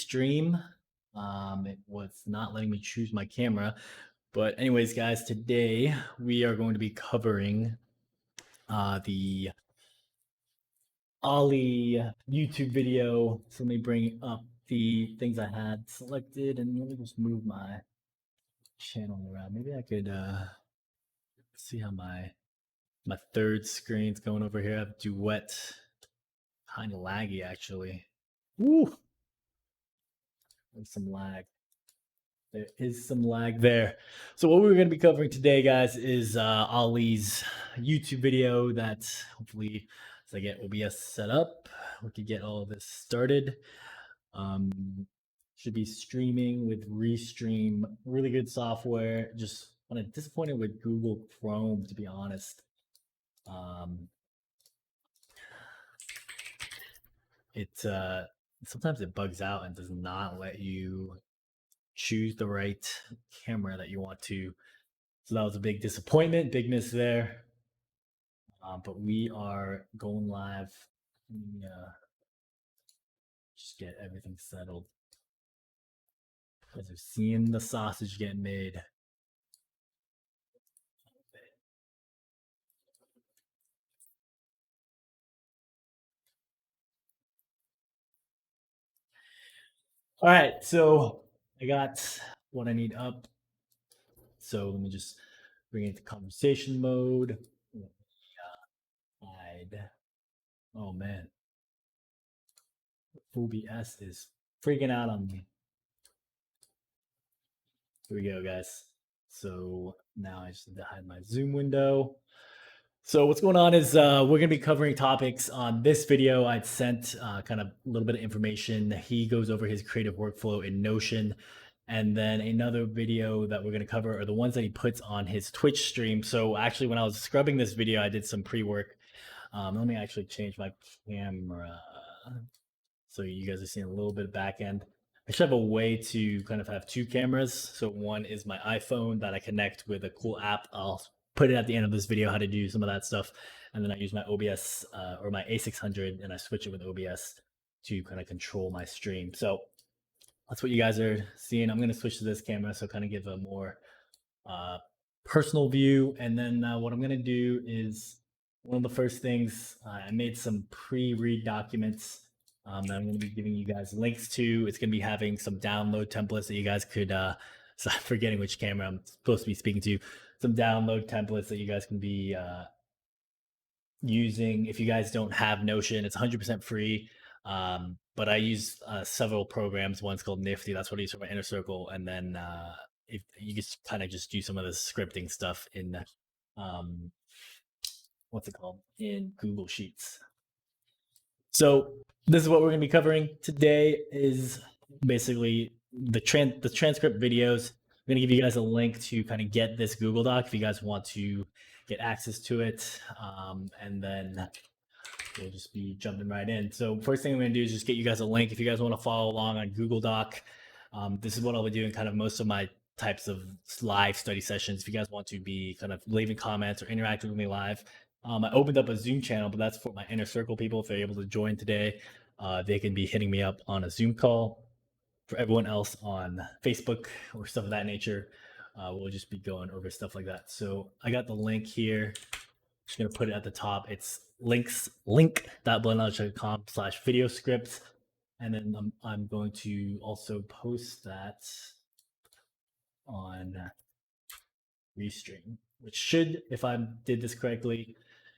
stream. It was not letting me choose my camera. But anyways, guys, today we are going to be covering the Ollie YouTube video. So let me bring up the things I had selected and let me just move my channel around. Maybe I could see how my third screen's going over here. I have Duet. Kind of laggy actually. Woo! There's some lag. There is some lag there. So what we're going to be covering today, guys, is Ollie's YouTube video that hopefully, as I get OBS set up, we can get all of this started. Should be streaming with Restream. Really good software. Just kind of disappointed with Google Chrome, to be honest. Sometimes it bugs out and does not let you choose the right camera that you want to. So that was a big disappointment, big miss there. But we are going live. Let me just get everything settled. Because we're seeing the sausage get made. All right, so I got what I need up. So let me just bring it to conversation mode. Hide. Oh man, OBS is freaking out on me. Here we go, guys. So now I just need to hide my Zoom window. So what's going on is we're going to be covering topics on this video. I'd sent kind of a little bit of information. He goes over his creative workflow in Notion. And then another video that we're going to cover are the ones that he puts on his Twitch stream. So actually, when I was scrubbing this video, I did some pre-work. Let me actually change my camera. So you guys are seeing a little bit of back end. I should have a way to kind of have two cameras. So one is my iPhone that I connect with a cool app. I'll put it at the end of this video how to do some of that stuff. And then I use my OBS or my A600 and I switch it with OBS to kind of control my stream. So that's what you guys are seeing. I'm going to switch to this camera so kind of give a more personal view. And then what I'm going to do is one of the first things, I made some pre-read documents that I'm going to be giving you guys links to. It's going to be having some download templates that you guys could, so I'm forgetting which camera I'm supposed to be speaking to, some download templates that you guys can be using. If you guys don't have Notion, it's 100% free. But I use several programs. One's called Nifty. That's what I use for my inner circle. And then if you just kind of just do some of the scripting stuff in what's it called, in Google Sheets. So this is what we're going to be covering today. Is basically the transcript videos. I'm going to give you guys a link to kind of get this Google Doc if you guys want to get access to it, and then we'll just be jumping right in. So first thing I'm going to do is just get you guys a link if you guys want to follow along on Google Doc. This is what I'll be doing kind of most of my types of live study sessions. If you guys want to be kind of leaving comments or interacting with me live, I opened up a Zoom channel, but that's for my inner circle people. If they're able to join today, they can be hitting me up on a Zoom call. For everyone else on Facebook or stuff of that nature, we'll just be going over stuff like that. So I got the link here. Just gonna put it at the top. It's link.blendknowledge.com/video script. And then I'm going to also post that on Restream, which should, if I did this correctly,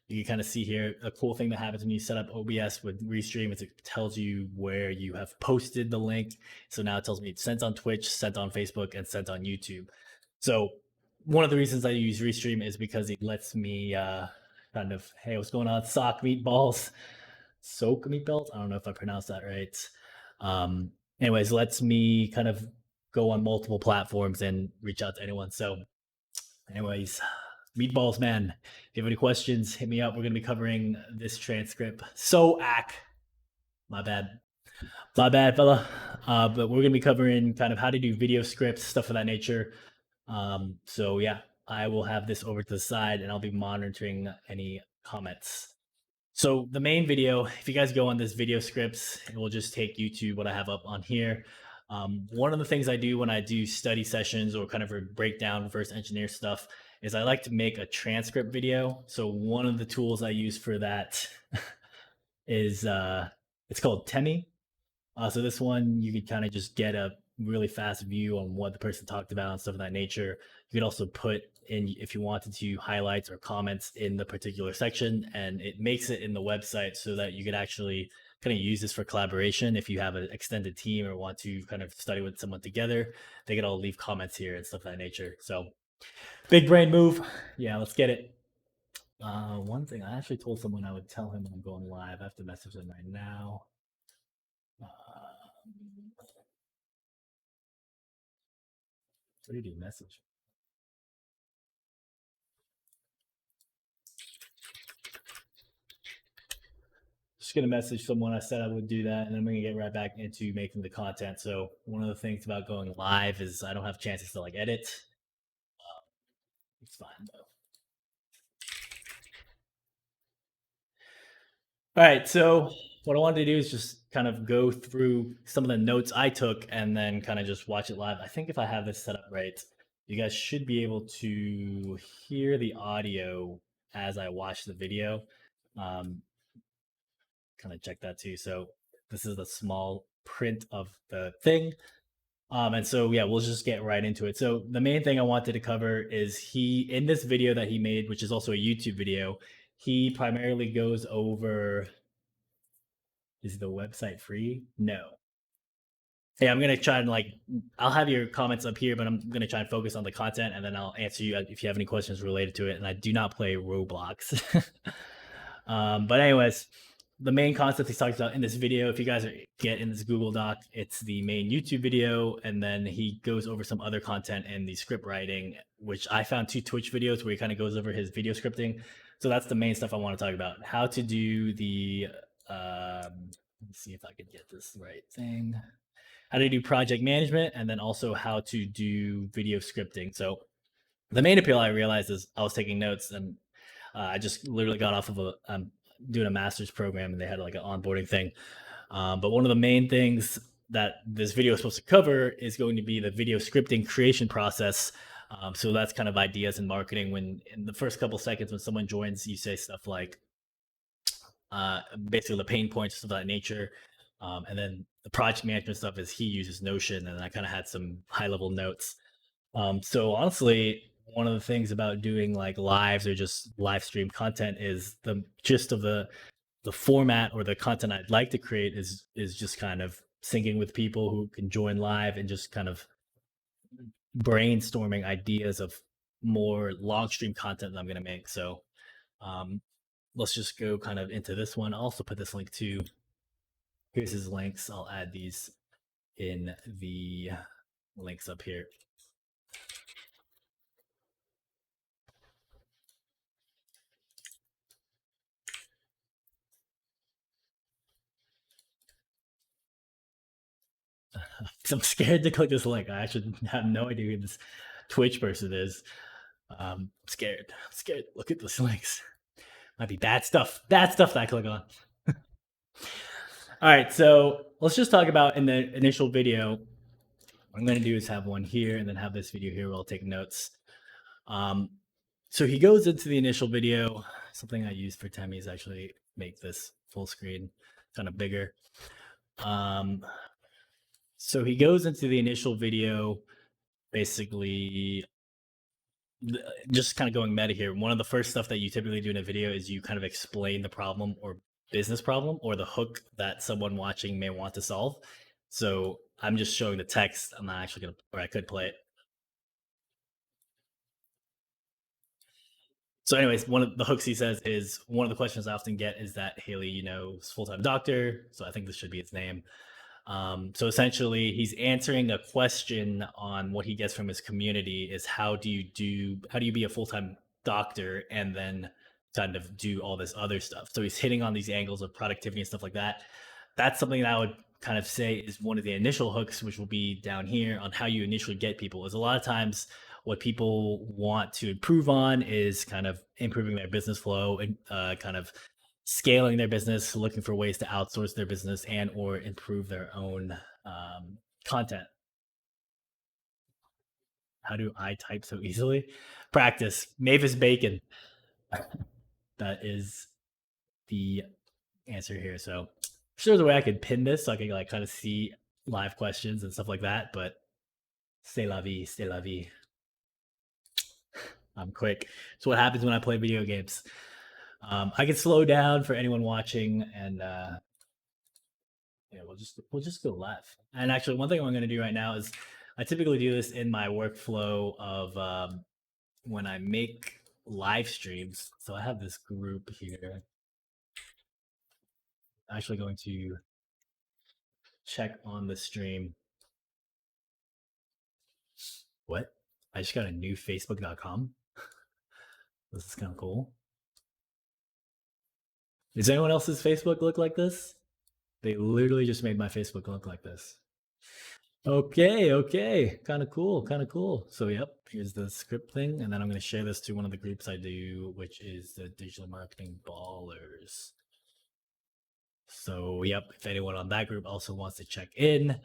you can kind of see here a cool thing that happens when you set up OBS with Restream is it tells you where you have posted the link. So now it tells me it's sent on Twitch, sent on Facebook, and sent on YouTube. So one of the reasons I use Restream is because it lets me kind of, hey, what's going on? Sock meatballs. Soak meatballs? I don't know if I pronounced that right. Anyways, lets me kind of go on multiple platforms and reach out to anyone. So anyways, meatballs, man. If you have any questions, hit me up. We're going to be covering this transcript. My bad, fella. But we're going to be covering kind of how to do video scripts, stuff of that nature. So yeah, I will have this over to the side and I'll be monitoring any comments. So the main video, if you guys go on this video scripts, it will just take you to what I have up on here. One of the things I do when I do study sessions or kind of a breakdown reverse engineer stuff is I like to make a transcript video. So one of the tools I use for that is it's called Temi. So this one you could kind of just get a really fast view on what the person talked about and stuff of that nature. You could also put in, if you wanted to, highlights or comments in the particular section, and it makes it in the website so that you could actually kind of use this for collaboration. If you have an extended team or want to kind of study with someone together, they could all leave comments here and stuff of that nature. So big brain move. Yeah, let's get it. One thing I actually told someone I would tell him when I'm going live. I have to message them right now. What do you do? Message. Just gonna message someone. I said I would do that, and I'm gonna get right back into making the content. So one of the things about going live is I don't have chances to like edit. It's fine though. All right, so what I wanted to do is just kind of go through some of the notes I took and then kind of just watch it live. I think if I have this set up right, you guys should be able to hear the audio as I watch the video. Um, Kind of check that too. So this is a small print of the thing. And so yeah, we'll just get right into it. So the main thing I wanted to cover is he in this video that he made, which is also a YouTube video, he primarily goes over, is the website free? No. Hey, I'm gonna try and like I'll have your comments up here, but I'm gonna try and focus on the content and then I'll answer you if you have any questions related to it. And I do not play Roblox. But anyways, the main concept he talks about in this video, if you guys get in this Google Doc, it's the main YouTube video, and then he goes over some other content in the script writing, which I found 2 Twitch videos where he kind of goes over his video scripting. So that's the main stuff I want to talk about. How to do the let's see if I can get this right thing. How to do project management, and then also how to do video scripting. So the main appeal I realized is I was taking notes, and I just literally got off of doing a master's program, and they had like an onboarding thing. But one of the main things that this video is supposed to cover is going to be the video scripting creation process. So that's kind of ideas in marketing. When in the first couple seconds when someone joins, you say stuff like basically the pain points, stuff of that nature. And then the project management stuff is he uses Notion, and I kind of had some high level notes. So honestly, one of the things about doing like lives or just live stream content is the gist of the format or the content I'd like to create is just kind of syncing with people who can join live and just kind of brainstorming ideas of more long stream content that I'm gonna make. So let's just go kind of into this one. I'll also put this link too. Here's his links. I'll add these in the links up here. I'm scared to click this link. I actually have no idea who this Twitch person is. I'm scared. I'm scared. Look at those links. Might be bad stuff. Bad stuff that I click on. All right, so let's just talk about in the initial video. What I'm going to do is have one here and then have this video here where I'll take notes. So he goes into the initial video. Something I use for Temi is actually make this full screen kind of bigger. So he goes into the initial video, basically just kind of going meta here. One of the first stuff that you typically do in a video is you kind of explain the problem or business problem or the hook that someone watching may want to solve. So I'm just showing the text. I'm not actually gonna, or I could play it. So, anyways, one of the hooks he says is one of the questions I often get is that Haley, is full-time doctor. So I think this should be his name. So essentially, he's answering a question on what he gets from his community is how do you be a full-time doctor and then kind of do all this other stuff. So he's hitting on these angles of productivity and stuff like that. That's something that I would kind of say is one of the initial hooks, which will be down here on how you initially get people. Is a lot of times what people want to improve on is kind of improving their business flow and kind of scaling their business, looking for ways to outsource their business and or improve their own content. How do I type so easily? Practice. Mavis Bacon. That is the answer here. So, sure, there's a way I could pin this so I can like kind of see live questions and stuff like that. But c'est la vie, c'est la vie. I'm quick. So what happens when I play video games? I can slow down for anyone watching, and yeah, we'll just go live. And actually, one thing I'm going to do right now is I typically do this in my workflow of when I make live streams. So I have this group here. I'm actually going to check on the stream. What? I just got a new Facebook.com. This is kind of cool. Does anyone else's Facebook look like this? They literally just made my Facebook look like this. Okay. Kind of cool. So, yep, here's the script thing. And then I'm going to share this to one of the groups I do, which is the Digital Marketing Ballers. So, yep, if anyone on that group also wants to check in,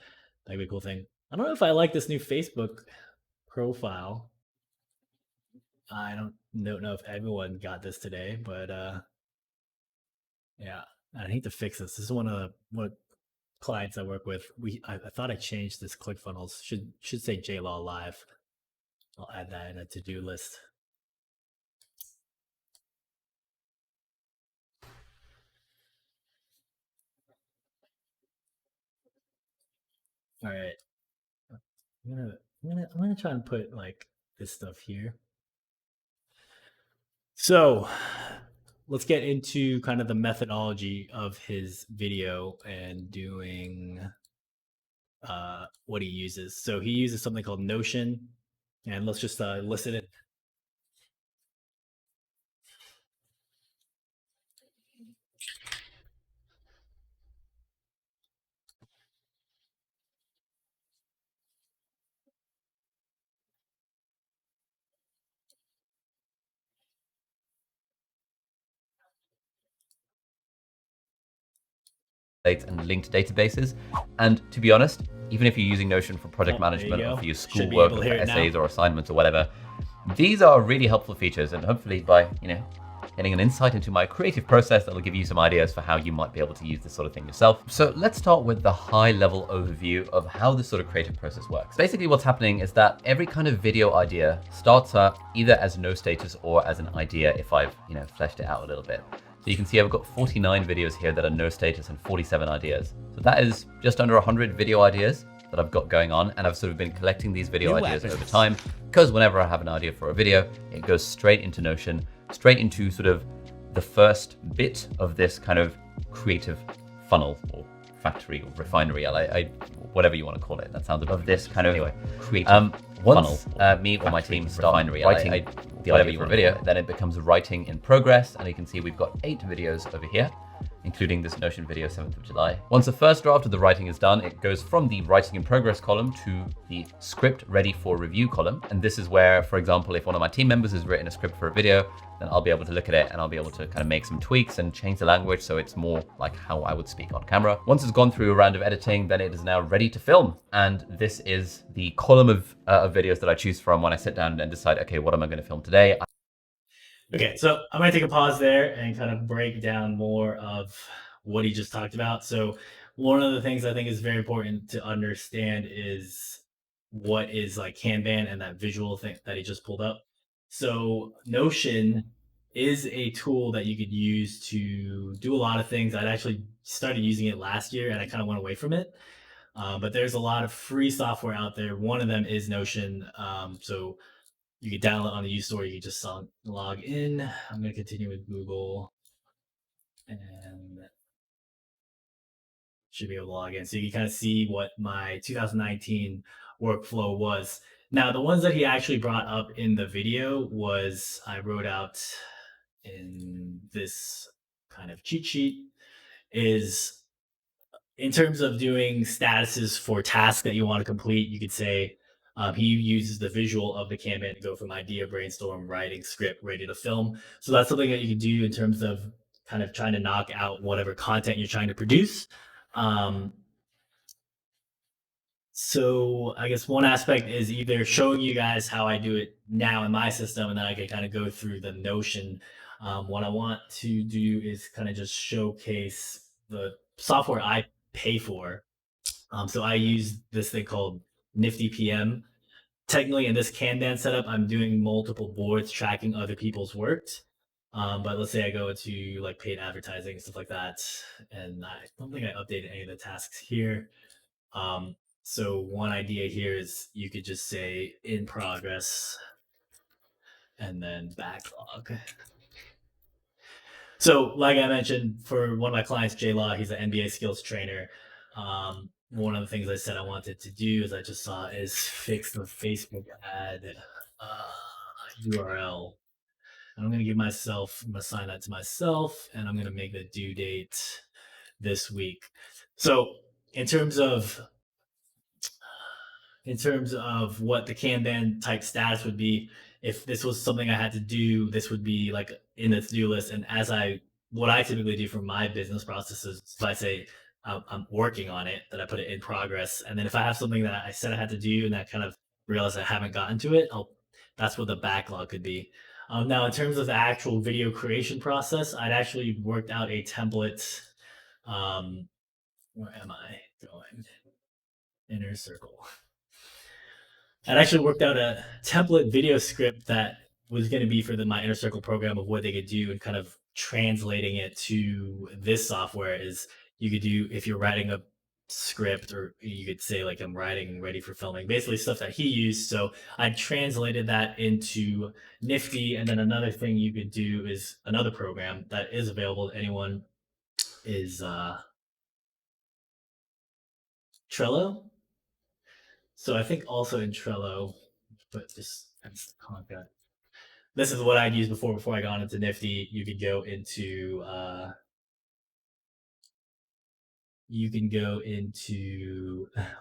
that'd be a cool thing. I don't know if I like this new Facebook profile. I don't know if everyone got this today, but yeah, I need to fix this. This is one of what clients I work with. I thought I changed this ClickFunnels. Should say JLaw Live. I'll add that in a to-do list. All right. I'm gonna try and put like this stuff here. So let's get into kind of the methodology of his video and doing what he uses. So he uses something called Notion, and let's just listen it. And linked databases. And to be honest, even if you're using Notion for project management or for your schoolwork or for essays or assignments or whatever, these are really helpful features. And hopefully by, getting an insight into my creative process, that'll give you some ideas for how you might be able to use this sort of thing yourself. So let's start with the high level overview of how this sort of creative process works. Basically what's happening is that every kind of video idea starts up either as no status or as an idea if I've, fleshed it out a little bit. So you can see I've got 49 videos here that are no status and 47 ideas. So that is just under 100 video ideas that I've got going on. And I've sort of been collecting these video ideas over time because whenever I have an idea for a video, it goes straight into Notion, straight into sort of the first bit of this kind of creative funnel or factory or refinery, whatever you want to call it. That sounds above this kind of creative once me or my team start writing the idea for a video, then it becomes writing in progress. And you can see we've got 8 videos over here, including this Notion video 7th of July. Once the first draft of the writing is done, it goes from the writing in progress column to the script ready for review column. And this is where, for example, if one of my team members has written a script for a video, then I'll be able to look at it and I'll be able to kind of make some tweaks and change the language so it's more like how I would speak on camera. Once it's gone through a round of editing, then it is now ready to film. And this is the column of videos that I choose from when I sit down and decide, okay, what am I going to film today? Okay, so I'm going to take a pause there and kind of break down more of what he just talked about. So one of the things I think is very important to understand is what is like Kanban and that visual thing that he just pulled up. So Notion is a tool that you could use to do a lot of things. I'd actually started using it last year and I kind of went away from it. But there's a lot of free software out there. One of them is Notion. So you can download on the U Store. You can just log in. I'm going to continue with Google and should be able to log in. So you can kind of see what my 2019 workflow was. Now, the ones that he actually brought up in the video was I wrote out in this kind of cheat sheet is in terms of doing statuses for tasks that you want to complete, you could say he uses the visual of the Kanban to go from idea, brainstorm, writing, script, ready to film. So that's something that you can do in terms of kind of trying to knock out whatever content you're trying to produce. So I guess one aspect is either showing you guys how I do it now in my system, and then I can kind of go through the Notion. What I want to do is kind of just showcase the software I pay for. So I use this thing called Nifty PM. Technically, in this Kanban setup, I'm doing multiple boards tracking other people's work. But let's say I go into like paid advertising and stuff like that, and I don't think I updated any of the tasks here. So one idea here is you could just say in progress and then backlog. So like I mentioned, for one of my clients, J Law, he's an NBA skills trainer. One of the things I said I wanted to do, as I just saw, is fix the Facebook ad URL. And I'm going to give myself, I'm going to assign that to myself, and I'm going to make the due date this week. So in terms of what the Kanban type status would be, if this was something I had to do, this would be like in the to-do list. And what I typically do for my business processes, if I say I'm working on it, that I put it in progress. And then if I have something that I said I had to do and I kind of realize I haven't gotten to it, that's what the backlog could be. Now, in terms of the actual video creation process, I'd actually worked out a template. Where am I going? Inner circle. I'd actually worked out a template video script that was going to be for my Inner Circle program of what they could do, and kind of translating it to this software is you could do, if you're writing a script, or you could say like I'm writing ready for filming, basically stuff that he used. So I translated that into Nifty. And then another thing you could do is another program that is available to anyone is Trello. So I think also in Trello, but just content. This is what I'd used before I got into Nifty. You could go into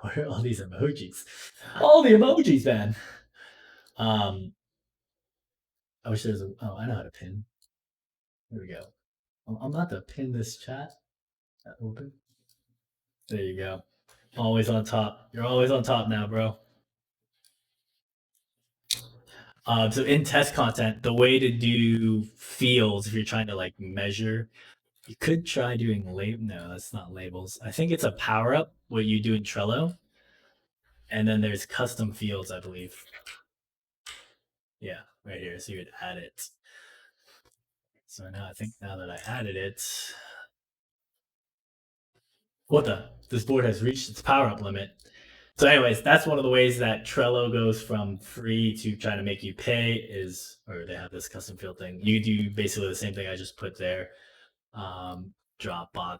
what are all these emojis? All the emojis, man. I wish there's I know how to pin. Here we go. I'm not to pin this chat. Open. There you go. Always on top. You're always on top now, bro. So in test content, the way to do fields, if you're trying to like measure, you could try doing no, that's not labels. I think it's a power up what you do in Trello. And then there's custom fields, I believe. Yeah, right here. So you would add it. So now I think now that I added it, this board has reached its power up limit. So anyways, that's one of the ways that Trello goes from free to trying to make you pay or they have this custom field thing. You do basically the same thing I just put there. Dropbox,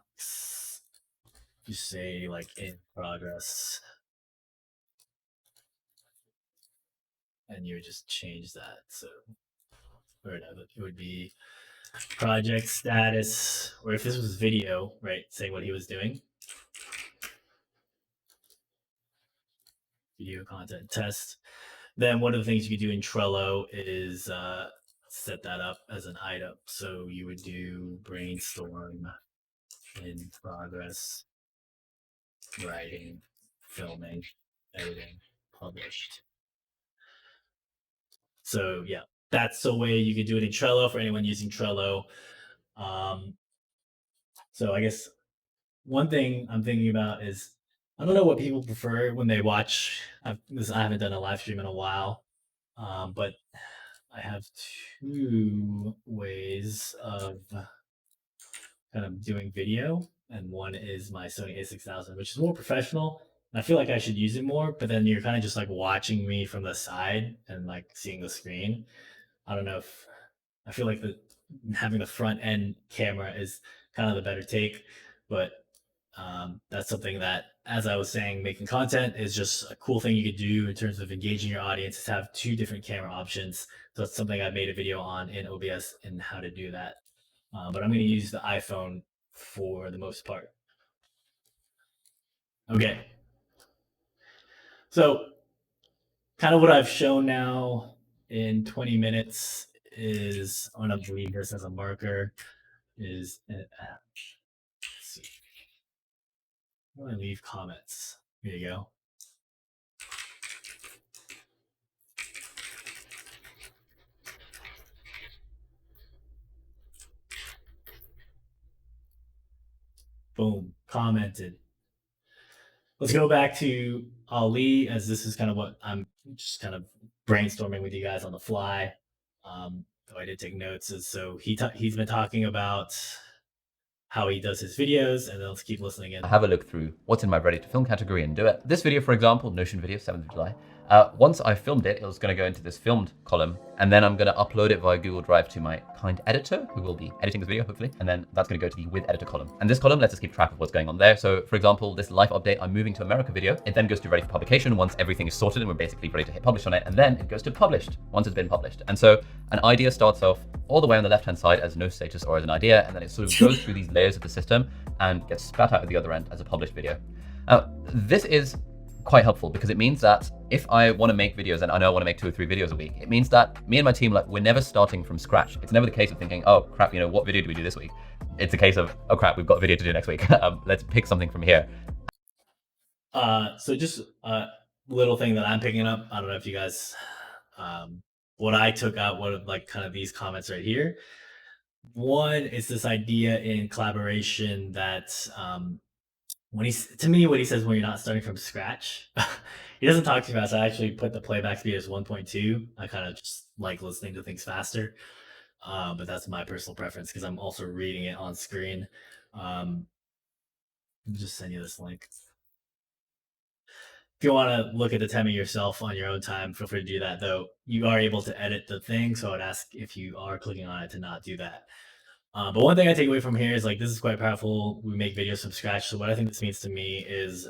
you say like in progress. And you would just change that. So, or no, it would be project status, or if this was video, right, say what he was doing. Video content test. Then one of the things you could do in Trello is set that up as an item. So you would do brainstorm, in progress, writing, filming, editing, published. So yeah, that's the way you could do it in Trello for anyone using Trello. So I guess one thing I'm thinking about is, I don't know what people prefer when they watch. I haven't done a live stream in a while, but I have two ways of kind of doing video, and one is my Sony A6000, which is more professional. And I feel like I should use it more, but then you're kind of just like watching me from the side and like seeing the screen. I don't know if I feel like having the front end camera is kind of the better take, but that's something that, as I was saying, making content is just a cool thing you could do in terms of engaging your audience, is to have two different camera options. So it's something I made a video on in OBS and how to do that. But I'm going to use the iPhone for the most part. Okay. So kind of what I've shown now in 20 minutes is, I'm going to leave this as a marker. is, let's see, I'm going to leave comments. Here you go. Boom, commented. Let's go back to Ali, as this is kind of what I'm just kind of brainstorming with you guys on the fly. Though I did take notes, is so he's been talking about how he does his videos, and then let's keep listening in. Have a look through what's in my ready to film category and do it. This video, for example, Notion video, 7th of July. Once I filmed it, it was going to go into this filmed column, and then I'm going to upload it via Google Drive to my kind editor, who will be editing this video, hopefully, and then that's going to go to the with editor column. And this column lets us keep track of what's going on there. So, for example, this life update, I'm moving to America video, it then goes to ready for publication once everything is sorted and we're basically ready to hit publish on it, and then it goes to published once it's been published. And so an idea starts off all the way on the left-hand side as no status or as an idea, and then it sort of goes through these layers of the system and gets spat out at the other end as a published video. This is quite helpful because it means that if I want to make videos, and I know I want to make 2 or 3 videos a week, it means that me and my team, like, we're never starting from scratch. It's never the case of thinking, oh crap, you know, what video do we do this week? It's a case of, oh crap, we've got a video to do next week. Let's pick something from here. So just a little thing that I'm picking up. I don't know if you guys, what I took out, what of like kind of these comments right here. One is this idea in collaboration that when what he says when you're not starting from scratch, he doesn't talk too fast. I actually put the playback speed as 1.2. I kind of just like listening to things faster, but that's my personal preference because I'm also reading it on screen. Let me just send you this link. If you want to look at the timing yourself on your own time, feel free to do that, though. You are able to edit the thing, so I'd ask if you are clicking on it to not do that. But one thing I take away from here is, like, this is quite powerful. We make videos from scratch. So what I think this means to me is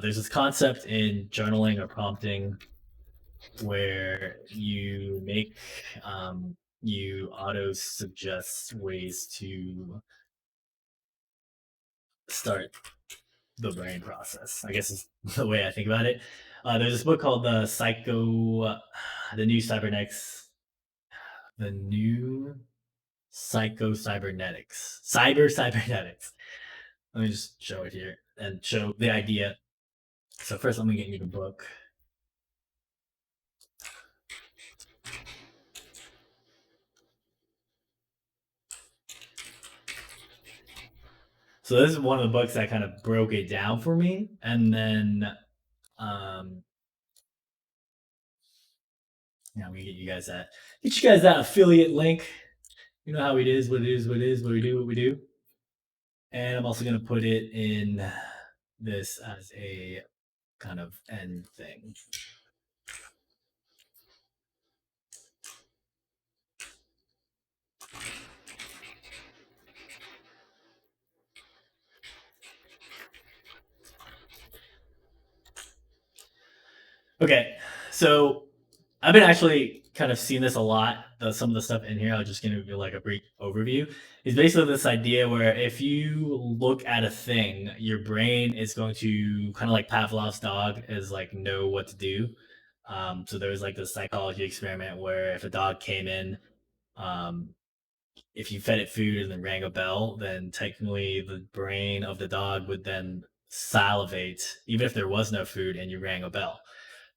there's this concept in journaling or prompting where you make, you auto suggest ways to start the brain process, I guess is the way I think about it. There's this book called the New Cybernetics. Cybernetics. Let me just show it here and show the idea. So first, let me get you the book. So this is one of the books that kind of broke it down for me, and then I'm gonna get you guys that affiliate link. You know how it is, what we do. And I'm also going to put it in this as a kind of end thing. Okay, so I've been actually kind of seeing this a lot. Some of the stuff in here, I'm just going to give like a brief overview. Is basically this idea where if you look at a thing, your brain is going to kind of like Pavlov's dog is like know what to do. So there was like this psychology experiment where if a dog came in, if you fed it food and then rang a bell, then technically the brain of the dog would then salivate, even if there was no food and you rang a bell.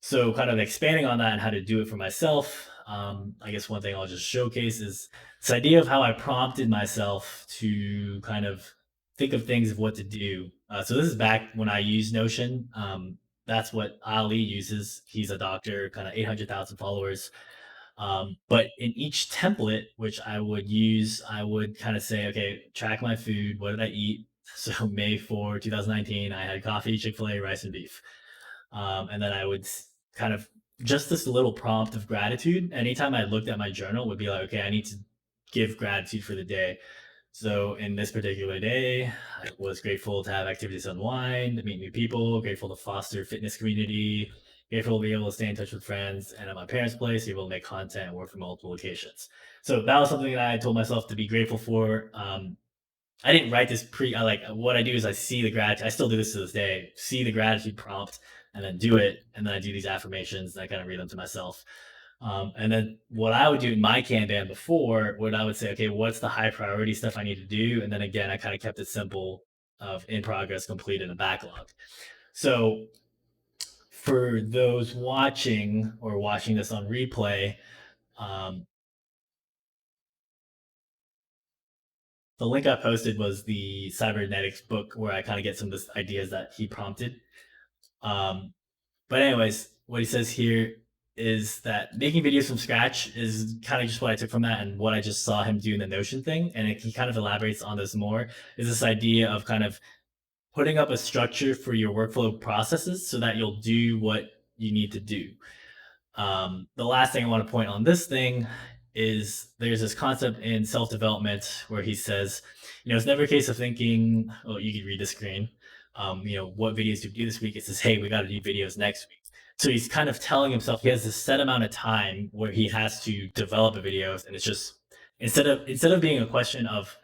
So kind of expanding on that and how to do it for myself, I guess one thing I'll just showcase is this idea of how I prompted myself to kind of think of things of what to do. So this is back when I used Notion. That's what Ali uses. He's a doctor, kind of 800,000 followers. But in each template, which I would use, I would kind of say, okay, track my food. What did I eat? So May 4, 2019, I had coffee, Chick-fil-A, rice and beef. And then I would kind of just this little prompt of gratitude. Anytime I looked at my journal would be like, okay, I need to give gratitude for the day. So in this particular day, I was grateful to have activities to unwind, meet new people, grateful to foster fitness community, grateful to be able to stay in touch with friends, and at my parents' place, able to make content and work from multiple locations. So that was something that I told myself to be grateful for. I didn't write this what I do is I see the gratitude. I still do this to this day, see the gratitude prompt and then do it. And then I do these affirmations and I kind of read them to myself. And then what I would do in my Kanban before, what I would say, okay, what's the high priority stuff I need to do? And then again, I kind of kept it simple of in progress, completed, and backlog. So for those watching or watching this on replay, um, the link I posted was the cybernetics book where I kind of get some of the ideas that he prompted. Um, but anyways, what he says here is that making videos from scratch is kind of just what I took from that and what I just saw him do in the Notion thing. And he kind of elaborates on this more is this idea of kind of putting up a structure for your workflow processes so that you'll do what you need to do. The last thing I want to point on this thing is there's this concept in self development where he says, it's never a case of thinking, oh, you can read the screen. What videos do we do this week? It says, hey, we got to do videos next week. So he's kind of telling himself he has this set amount of time where he has to develop a videos, and it's just instead of being a question of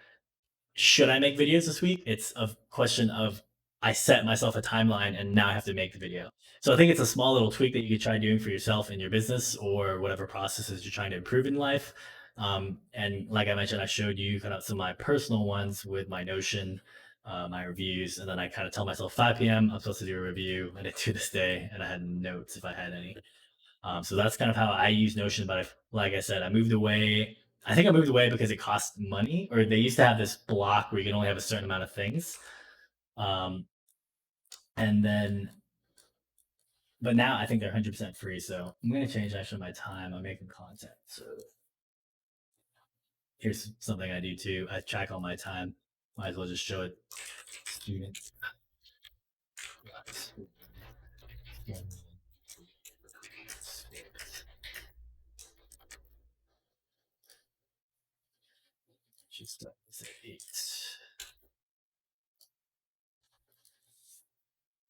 should I make videos this week? It's a question of I set myself a timeline and now I have to make the video. So I think it's a small little tweak that you could try doing for yourself in your business or whatever processes you're trying to improve in life. And like I mentioned, I showed you kind of some of my personal ones with my Notion, my reviews, and then I kind of tell myself 5 p.m. I'm supposed to do a review, and I do this day, and I had notes if I had any. So that's kind of how I use Notion. But like I said, I moved away. I think I moved away because it cost money, or they used to have this block where you can only have a certain amount of things. Um, and then, but now I think they're 100% free. So I'm going to change actually my time. I'm making content. So here's something I do too. I track all my time. Might as well just show it. Students. She's at 8.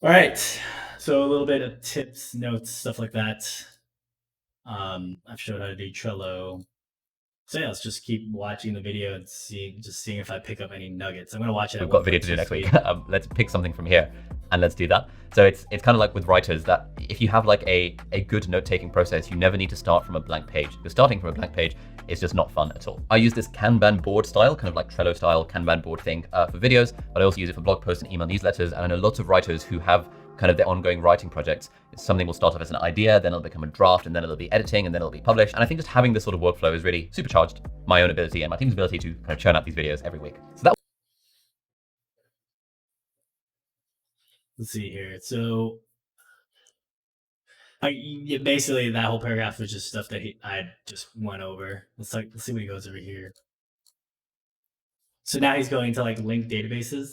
All right. So a little bit of tips, notes, stuff like that. I've showed how to do Trello. So yeah, let's just keep watching the video and seeing if I pick up any nuggets. I'm gonna watch it. We've got a video to do next week. Let's pick something from here and let's do that. So it's kind of like with writers that if you have like a good note-taking process, you never need to start from a blank page. Because starting from a blank page is just not fun at all. I use this Kanban board style, kind of like Trello style Kanban board thing for videos, but I also use it for blog posts and email newsletters. And I know lots of writers who have kind of their ongoing writing projects. Something will start off as an idea, then it'll become a draft, and then it'll be editing, and then it'll be published. And I think just having this sort of workflow has really supercharged my own ability and my team's ability to kind of churn out these videos every week. So that. Let's see here. So basically that whole paragraph was just stuff that I just went over. Let's see what he goes over here. So now he's going to like link databases.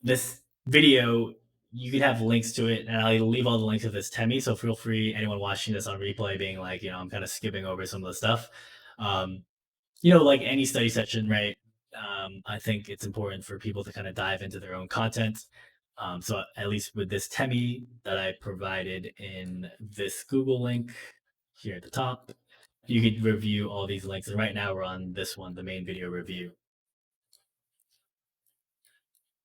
This video, you could have links to it, and I'll leave all the links of this Temi. So feel free, anyone watching this on replay, being like, I'm kind of skipping over some of the stuff. Like any study session, right? I think it's important for people to kind of dive into their own content. So at least with this Temi that I provided in this Google link here at the top, you could review all these links. And right now we're on this one, the main video review.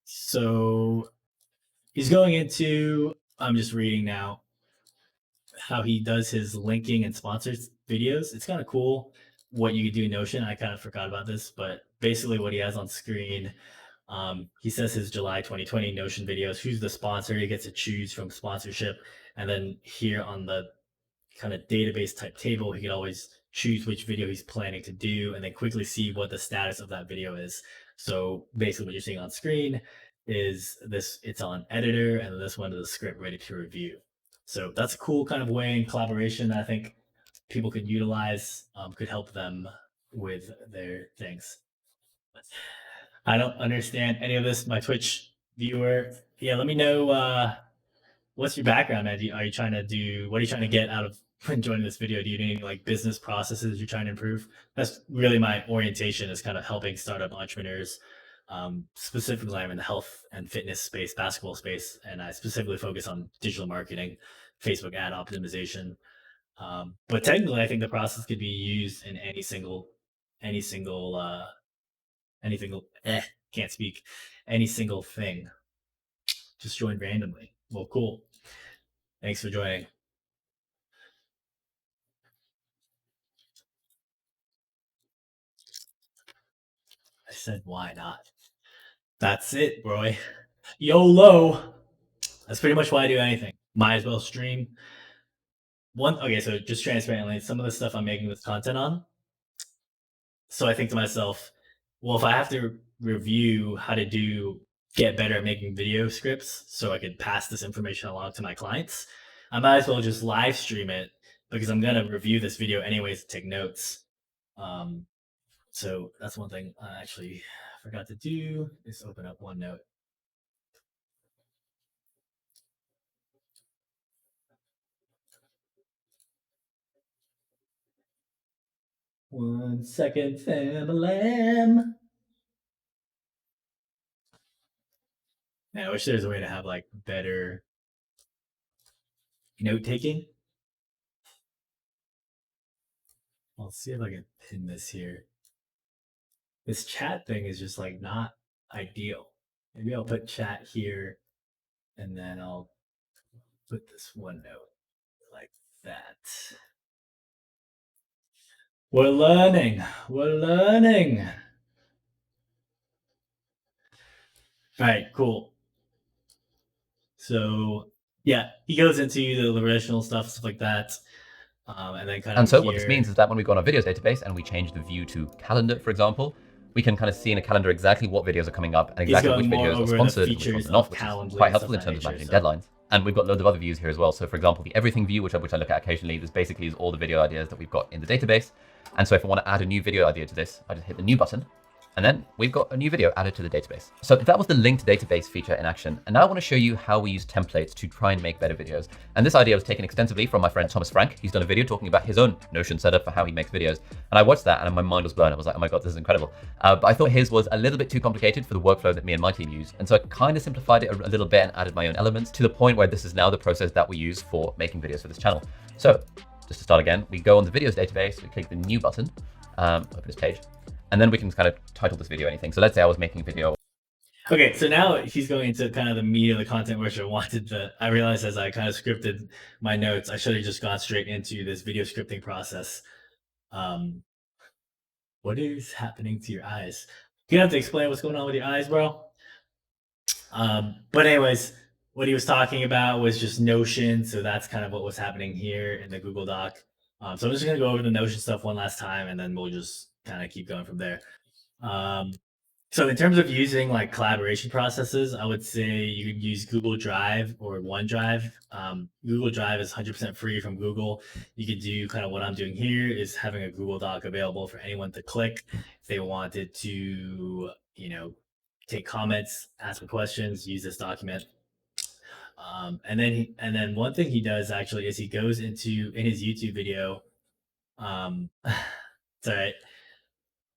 So he's going into, I'm just reading now, how he does his linking and sponsors videos. It's kind of cool what you could do in Notion. I kind of forgot about this, but basically what he has on screen, he says his July 2020 Notion videos, who's the sponsor, he gets to choose from sponsorship. And then here on the kind of database type table, he can always choose which video he's planning to do and then quickly see what the status of that video is. So basically what you're seeing on screen is this, it's on editor, and this one is the script ready to review. So that's a cool kind of way in collaboration that I think people could utilize, could help them with their things. I don't understand any of this. My Twitch viewer, yeah, let me know what's your background, man? Are you trying to do, what are you trying to get out of joining this video? Do you need any like business processes you're trying to improve? That's really my orientation, is kind of helping startup entrepreneurs. Specifically, I'm in the health and fitness space, basketball space, and I specifically focus on digital marketing, Facebook ad optimization. But technically, I think the process could be used in can't speak, any single thing. Just joined randomly. Well, cool. Thanks for joining. said, why not? That's it, bro. YOLO. That's pretty much why I do anything. Might as well stream. Okay, so just transparently, some of the stuff I'm making this content on. So I think to myself, well, if I have to review how to get better at making video scripts so I could pass this information along to my clients, I might as well just live stream it because I'm going to review this video anyways to take notes. So that's one thing I actually forgot to do is open up OneNote. One second, family. Man, I wish there was a way to have like better note taking. I'll see if I can pin this here. This chat thing is just like not ideal. Maybe I'll put chat here and then I'll put this OneNote like that. We're learning. We're learning. All right, cool. So yeah, he goes into the original stuff like that. And then kind of so what this means is that when we go on our videos database and we change the view to calendar, for example, we can kind of see in a calendar exactly what videos are coming up and exactly which videos are sponsored and which ones are not, which is quite helpful in terms of managing deadlines. And we've got loads of other views here as well. So for example, the everything view, which I look at occasionally, this basically is all the video ideas that we've got in the database. And so if I want to add a new video idea to this, I just hit the new button. And then we've got a new video added to the database. So that was the linked database feature in action. And now I want to show you how we use templates to try and make better videos. And this idea was taken extensively from my friend Thomas Frank. He's done a video talking about his own Notion setup for how he makes videos. And I watched that and my mind was blown. I was like, oh my God, this is incredible. But I thought his was a little bit too complicated for the workflow that me and my team use. And so I kind of simplified it a little bit and added my own elements to the point where this is now the process that we use for making videos for this channel. So just to start again, we go on the videos database, we click the new button, open this page. And then we can kind of title this video anything. So let's say I was making a video. Okay, so now he's going into kind of the meat of the content, which I realized as I kind of scripted my notes, I should have just gone straight into this video scripting process. What is happening to your eyes? You have to explain what's going on with your eyes, bro. But anyways, what he was talking about was just Notion. So that's kind of what was happening here in the Google Doc. So I'm just going to go over the Notion stuff one last time, and then we'll just kind of keep going from there. So in terms of using like collaboration processes, I would say you could use Google Drive or OneDrive. Google Drive is 100% free from Google. You could do kind of what I'm doing here is having a Google Doc available for anyone to click if they wanted to, take comments, ask questions, use this document. And then one thing he does actually is he goes in his YouTube video. It's all right.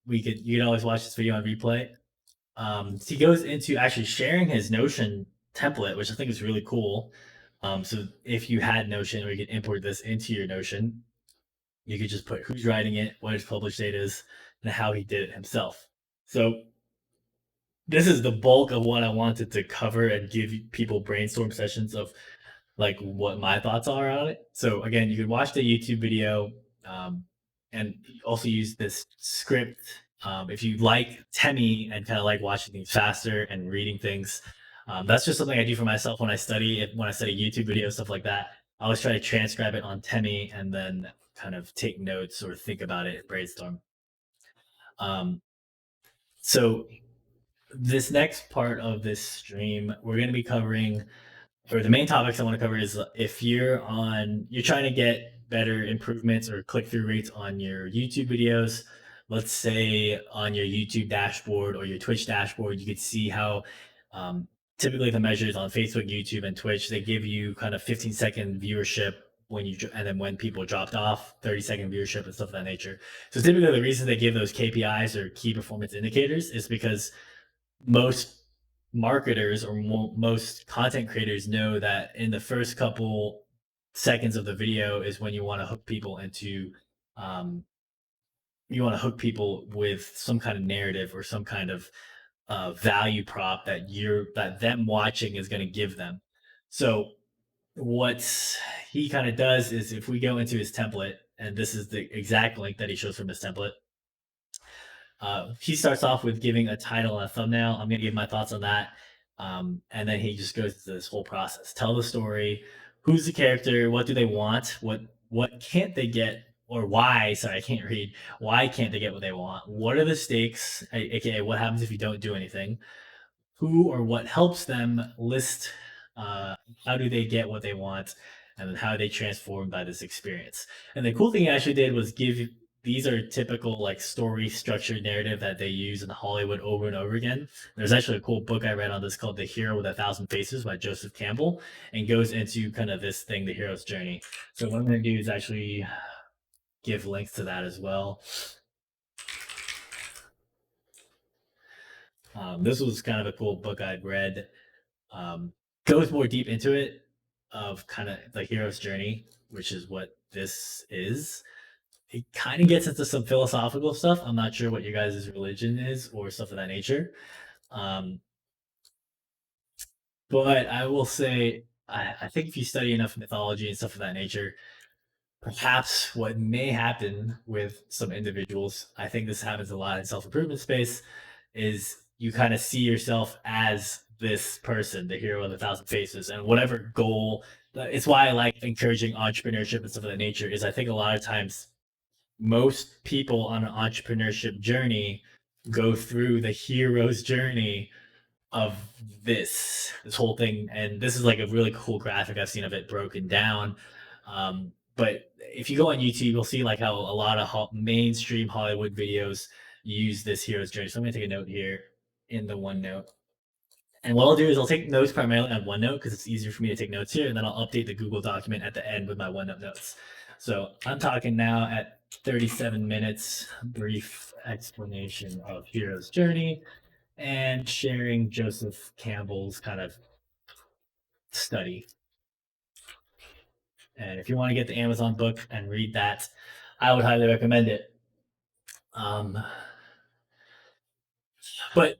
You could always watch this video on replay. He goes into actually sharing his Notion template, which I think is really cool. So if you had Notion, or you could import this into your Notion, you could just put who's writing it, what his published date is, and how he did it himself. So this is the bulk of what I wanted to cover and give people brainstorm sessions of like what my thoughts are on it. So again, you could watch the YouTube video and also use this script. If you like Temi and kind of like watching things faster and reading things, that's just something I do for myself when I study YouTube videos, stuff like that. I always try to transcribe it on Temi and then kind of take notes or think about it, brainstorm. So this next part of this stream, we're going to be covering, or the main topics I want to cover is if you're trying to get better improvements or click-through rates on your YouTube videos. Let's say on your YouTube dashboard or your Twitch dashboard, you could see how typically the measures on Facebook, YouTube, and Twitch, they give you kind of 15-second viewership and then when people dropped off, 30-second viewership and stuff of that nature. So typically the reason they give those KPIs or key performance indicators is because most marketers or most content creators know that in the first couple seconds of the video is when you want to hook people with some kind of narrative or some kind of value prop that them watching is going to give them. So what he kind of does is if we go into his template, and this is the exact link that he shows from his template, He starts off with giving a title and a thumbnail. I'm going to give my thoughts on that. And then he just goes through this whole process. Tell the story. Who's the character? What do they want? What can't they get? Or why? Sorry, I can't read. Why can't they get what they want? What are the stakes? AKA, what happens if you don't do anything? Who or what helps them list, uh, how do they get what they want, and then how are they transformed by this experience. And the cool thing he actually did was give, these are typical like story structured narrative that they use in Hollywood over and over again. There's actually a cool book I read on this called The Hero with a Thousand Faces by Joseph Campbell, and goes into kind of this thing, the hero's journey. So what I'm going to do is actually give links to that as well. This was kind of a cool book I'd read. Goes more deep into it, of kind of the hero's journey, which is what this is. It kind of gets into some philosophical stuff. I'm not sure what your guys' religion is or stuff of that nature. Um, but I will say, I think if you study enough mythology and stuff of that nature, perhaps what may happen with some individuals, I think this happens a lot in self improvement space, is you kind of see yourself as this person, the hero of a thousand faces, and whatever goal. It's why I like encouraging entrepreneurship and stuff of that nature. Is I think a lot of times most people on an entrepreneurship journey go through the hero's journey of this whole thing, and this is like a really cool graphic I've seen of it broken down. But if you go on YouTube, you'll see like how a lot of mainstream Hollywood videos use this hero's journey. So I'm gonna take a note here in the OneNote. And what I'll do is I'll take notes primarily on OneNote because it's easier for me to take notes here, and then I'll update the Google document at the end with my OneNote notes. So I'm talking now at 37 minutes, brief explanation of hero's journey and sharing Joseph Campbell's kind of study. And if you want to get the Amazon book and read that, I would highly recommend it. But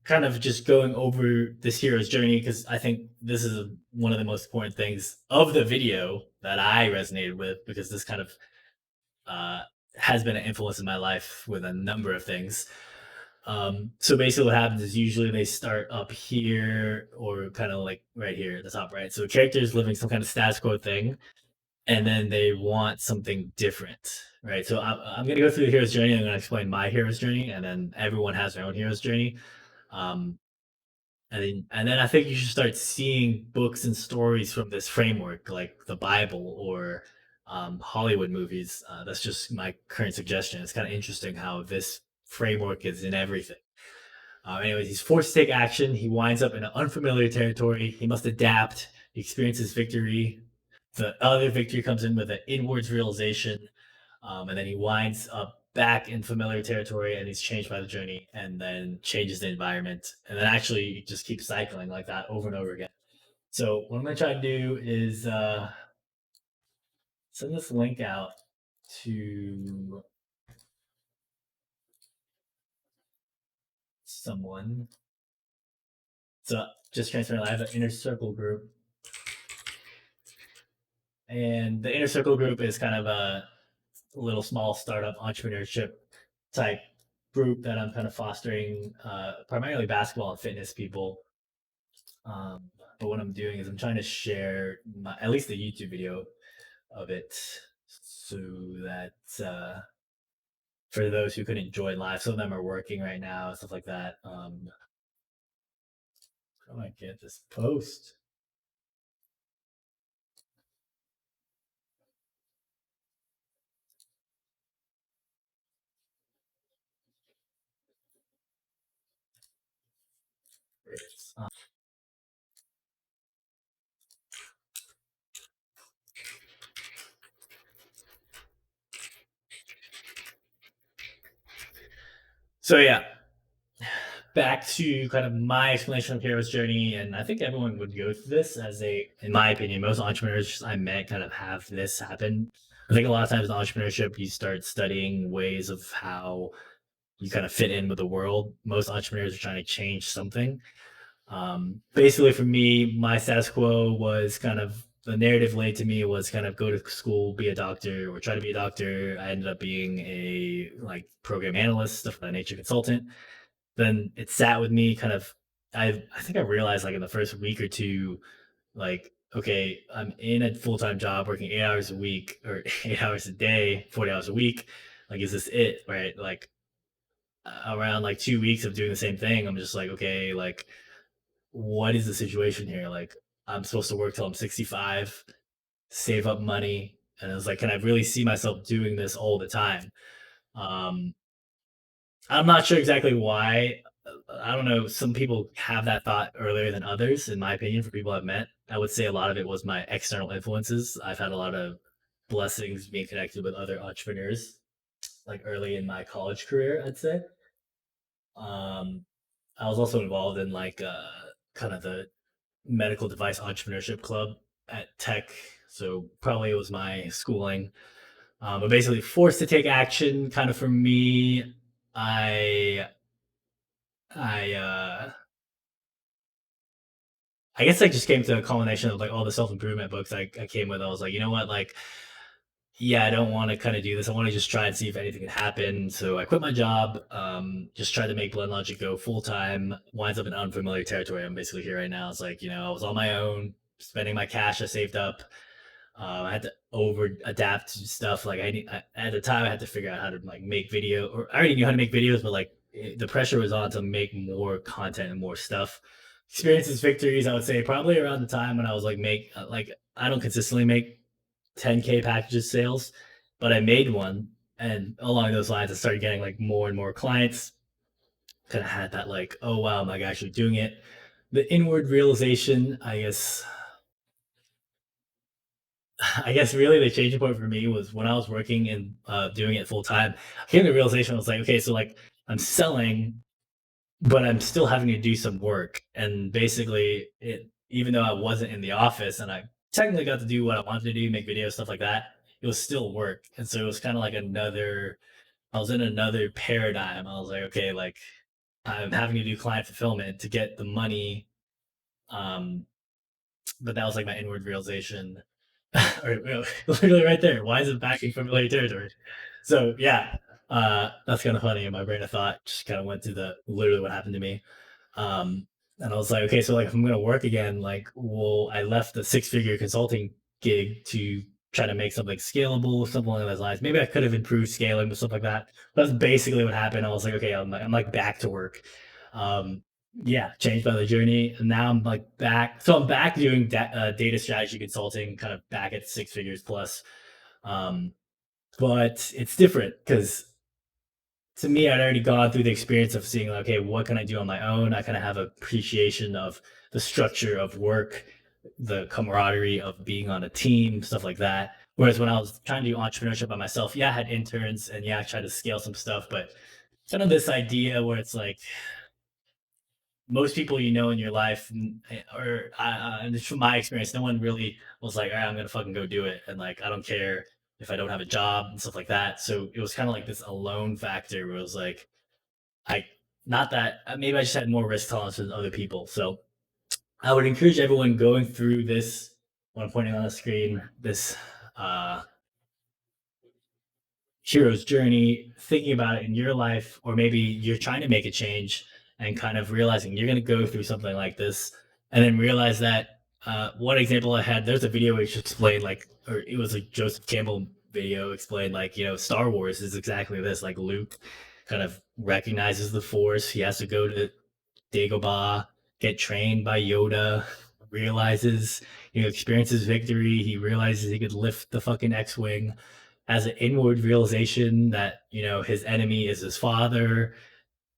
kind of just going over this hero's journey, because I think this is one of the most important things of the video that I resonated with, because this kind of has been an influence in my life with a number of things. So basically what happens is usually they start up here or kind of like right here at the top right. So the character is living some kind of status quo thing, and then they want something different, right? So I'm going to go through the hero's journey. I'm going to explain my hero's journey, and then everyone has their own hero's journey. And then I think you should start seeing books and stories from this framework, like the Bible or Hollywood movies. That's just my current suggestion. It's kind of interesting how this framework is in everything. Anyways, he's forced to take action. He winds up in an unfamiliar territory. He must adapt. He experiences victory. The other victory comes in with an inwards realization, and then he winds up back in familiar territory, and he's changed by the journey, and then changes the environment, and then actually just keeps cycling like that over and over again. So what I'm going to try to do is send this link out to someone. So just transferring. I have an inner circle group, and the inner circle group is kind of a little small startup entrepreneurship type group that I'm kind of fostering, primarily basketball and fitness people. But what I'm doing is I'm trying to share at least the YouTube video of it, so that for those who couldn't join live, some of them are working right now, stuff like that. How do I get this post? So yeah, back to kind of my explanation of hero's journey, and I think everyone would go through this as in my opinion, most entrepreneurs I met kind of have this happen. I think a lot of times in entrepreneurship, you start studying ways of how you kind of fit in with the world. Most entrepreneurs are trying to change something. Basically, for me, my status quo was kind of the narrative laid to me was kind of go to school, be a doctor, or try to be a doctor. I ended up being a like program analyst, stuff of that nature, consultant. Then it sat with me kind of. I think I realized like in the first week or two, like, okay, I'm in a full time job working 8 hours a week or 8 hours a day, 40 hours a week. Like, is this it? Right? Like, around like 2 weeks of doing the same thing, I'm just like, okay, like, what is the situation here? Like, I'm supposed to work till I'm 65, save up money. And I was like, can I really see myself doing this all the time? Um, I'm not sure exactly why. I don't know. Some people have that thought earlier than others, in my opinion, for people I've met. I would say a lot of it was my external influences. I've had a lot of blessings being connected with other entrepreneurs, like early in my college career, I'd say. Um, I was also involved in like kind of the medical device entrepreneurship club at Tech. So probably it was my schooling. But basically, forced to take action, kind of for me. I I I guess I just came to a culmination of like all the self improvement books I came with. I was like, you know what, like, yeah, I don't want to kind of do this. I want to just try and see if anything can happen. So I quit my job. Just tried to make Blend Logic go full time. Winds up in unfamiliar territory. I'm basically here right now. It's like, I was on my own, spending my cash I saved up. I had to over adapt to stuff. Like at the time, I had to figure out how to like make video, or I already knew how to make videos, but like the pressure was on to make more content and more stuff. Experiences, victories. I would say probably around the time when I was like I don't consistently make 10K packages sales, but I made one, and along those lines, I started getting like more and more clients. Kind of had that like, oh wow, I'm like actually doing it. The inward realization, I guess, I guess really the changing point for me was when I was working and doing it full time. I came to the realization I was like, okay, so like I'm selling, but I'm still having to do some work. And basically, even though I wasn't in the office and I technically got to do what I wanted to do, make videos, stuff like that, it was still work. And so it was kind of like I was in another paradigm. I was like, okay, like I'm having to do client fulfillment to get the money. Um, but that was like my inward realization. Literally right there. Why is it back in familiar territory? So yeah, that's kind of funny. In my brain of thought just kind of went to the literally what happened to me. Um, and I was like, okay, so like if I'm gonna work again, like, well, I left the six-figure consulting gig to try to make something scalable, something along those lines. Maybe I could have improved scaling, but stuff like that. That's basically what happened. I was like, okay, I'm like back to work. Um, yeah, changed by the journey, and now I'm like back. So I'm back doing data strategy consulting, kind of back at six figures plus. Um, but it's different because to me, I'd already gone through the experience of seeing, like, okay, what can I do on my own? I kind of have appreciation of the structure of work, the camaraderie of being on a team, stuff like that. Whereas when I was trying to do entrepreneurship by myself, yeah, I had interns and yeah, I tried to scale some stuff, but kind of this idea where it's like most people in your life, or and just from my experience, no one really was like, all right, I'm gonna fucking go do it, and like I don't care if I don't have a job and stuff like that. So it was kind of like this alone factor where it was like I not that maybe I just had more risk tolerance than other people. So I would encourage everyone going through this when I'm pointing on the screen, this uh, hero's journey, thinking about it in your life, or maybe you're trying to make a change and kind of realizing you're going to go through something like this, and then realize that one example I had, there's a video which explained like, or it was a Joseph Campbell video explained like, Star Wars is exactly this. Like Luke kind of recognizes the Force. He has to go to Dagobah, get trained by Yoda, realizes, experiences victory. He realizes he could lift the fucking X-Wing, has an inward realization that, his enemy is his father,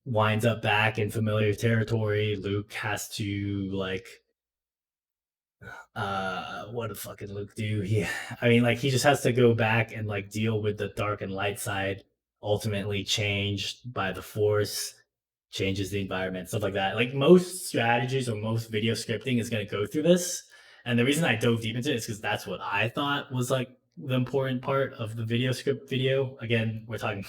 winds up back in familiar territory. Luke has to like what did fucking Luke do? I mean, like he just has to go back and like deal with the dark and light side, ultimately changed by the force, changes the environment, stuff like that. Like most strategies or most video scripting is going to go through this. And the reason I dove deep into it is because that's what I thought was like the important part of the video script video. Again, we're talking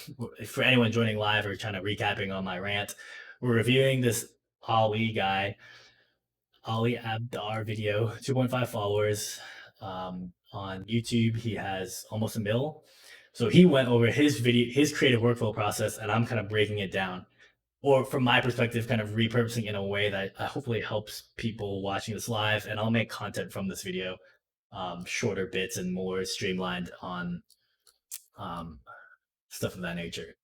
for anyone joining live or trying to recapping on my rant. We're reviewing this Ali guy, Ali Abdaal video, 2.5 followers. On YouTube, he has almost 1 mil. So he went over his creative workflow process, and I'm kind of breaking it down, or from my perspective, kind of repurposing in a way that hopefully helps people watching this live. And I'll make content from this video, shorter bits and more streamlined on um, stuff of that nature.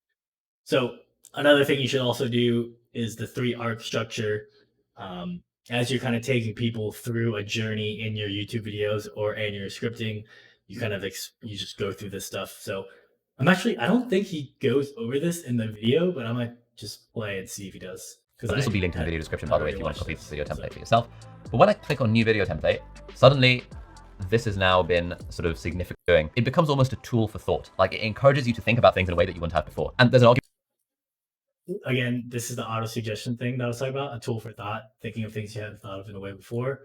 So another thing you should also do is the 3 arc structure. As you're kind of taking people through a journey in your YouTube videos or in your scripting, you kind of you just go through this stuff. So I don't think he goes over this in the video, but I might just play and see if he does. This will be linked in the video description, by the way, if you want to copy this video template for yourself. But when I click on new video template, suddenly this has now been sort of significant doing. It becomes almost a tool for thought. Like, it encourages you to think about things in a way that you wouldn't have before. And there's an argument. Again, this is the auto suggestion thing that I was talking about, a tool for thought, thinking of things you hadn't thought of in a way before.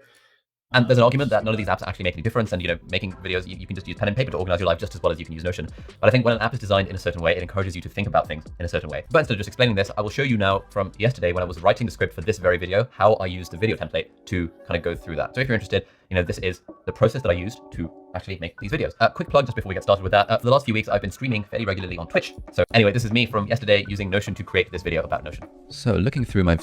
And there's an argument that none of these apps actually make any difference. And, making videos, you can just use pen and paper to organize your life just as well as you can use Notion. But I think when an app is designed in a certain way, it encourages you to think about things in a certain way. But instead of just explaining this, I will show you now from yesterday when I was writing the script for this very video, how I used the video template to kind of go through that. So if you're interested, this is the process that I used to actually make these videos. Quick plug just before we get started with that. For the last few weeks, I've been streaming fairly regularly on Twitch. So anyway, this is me from yesterday using Notion to create this video about Notion. So looking through my...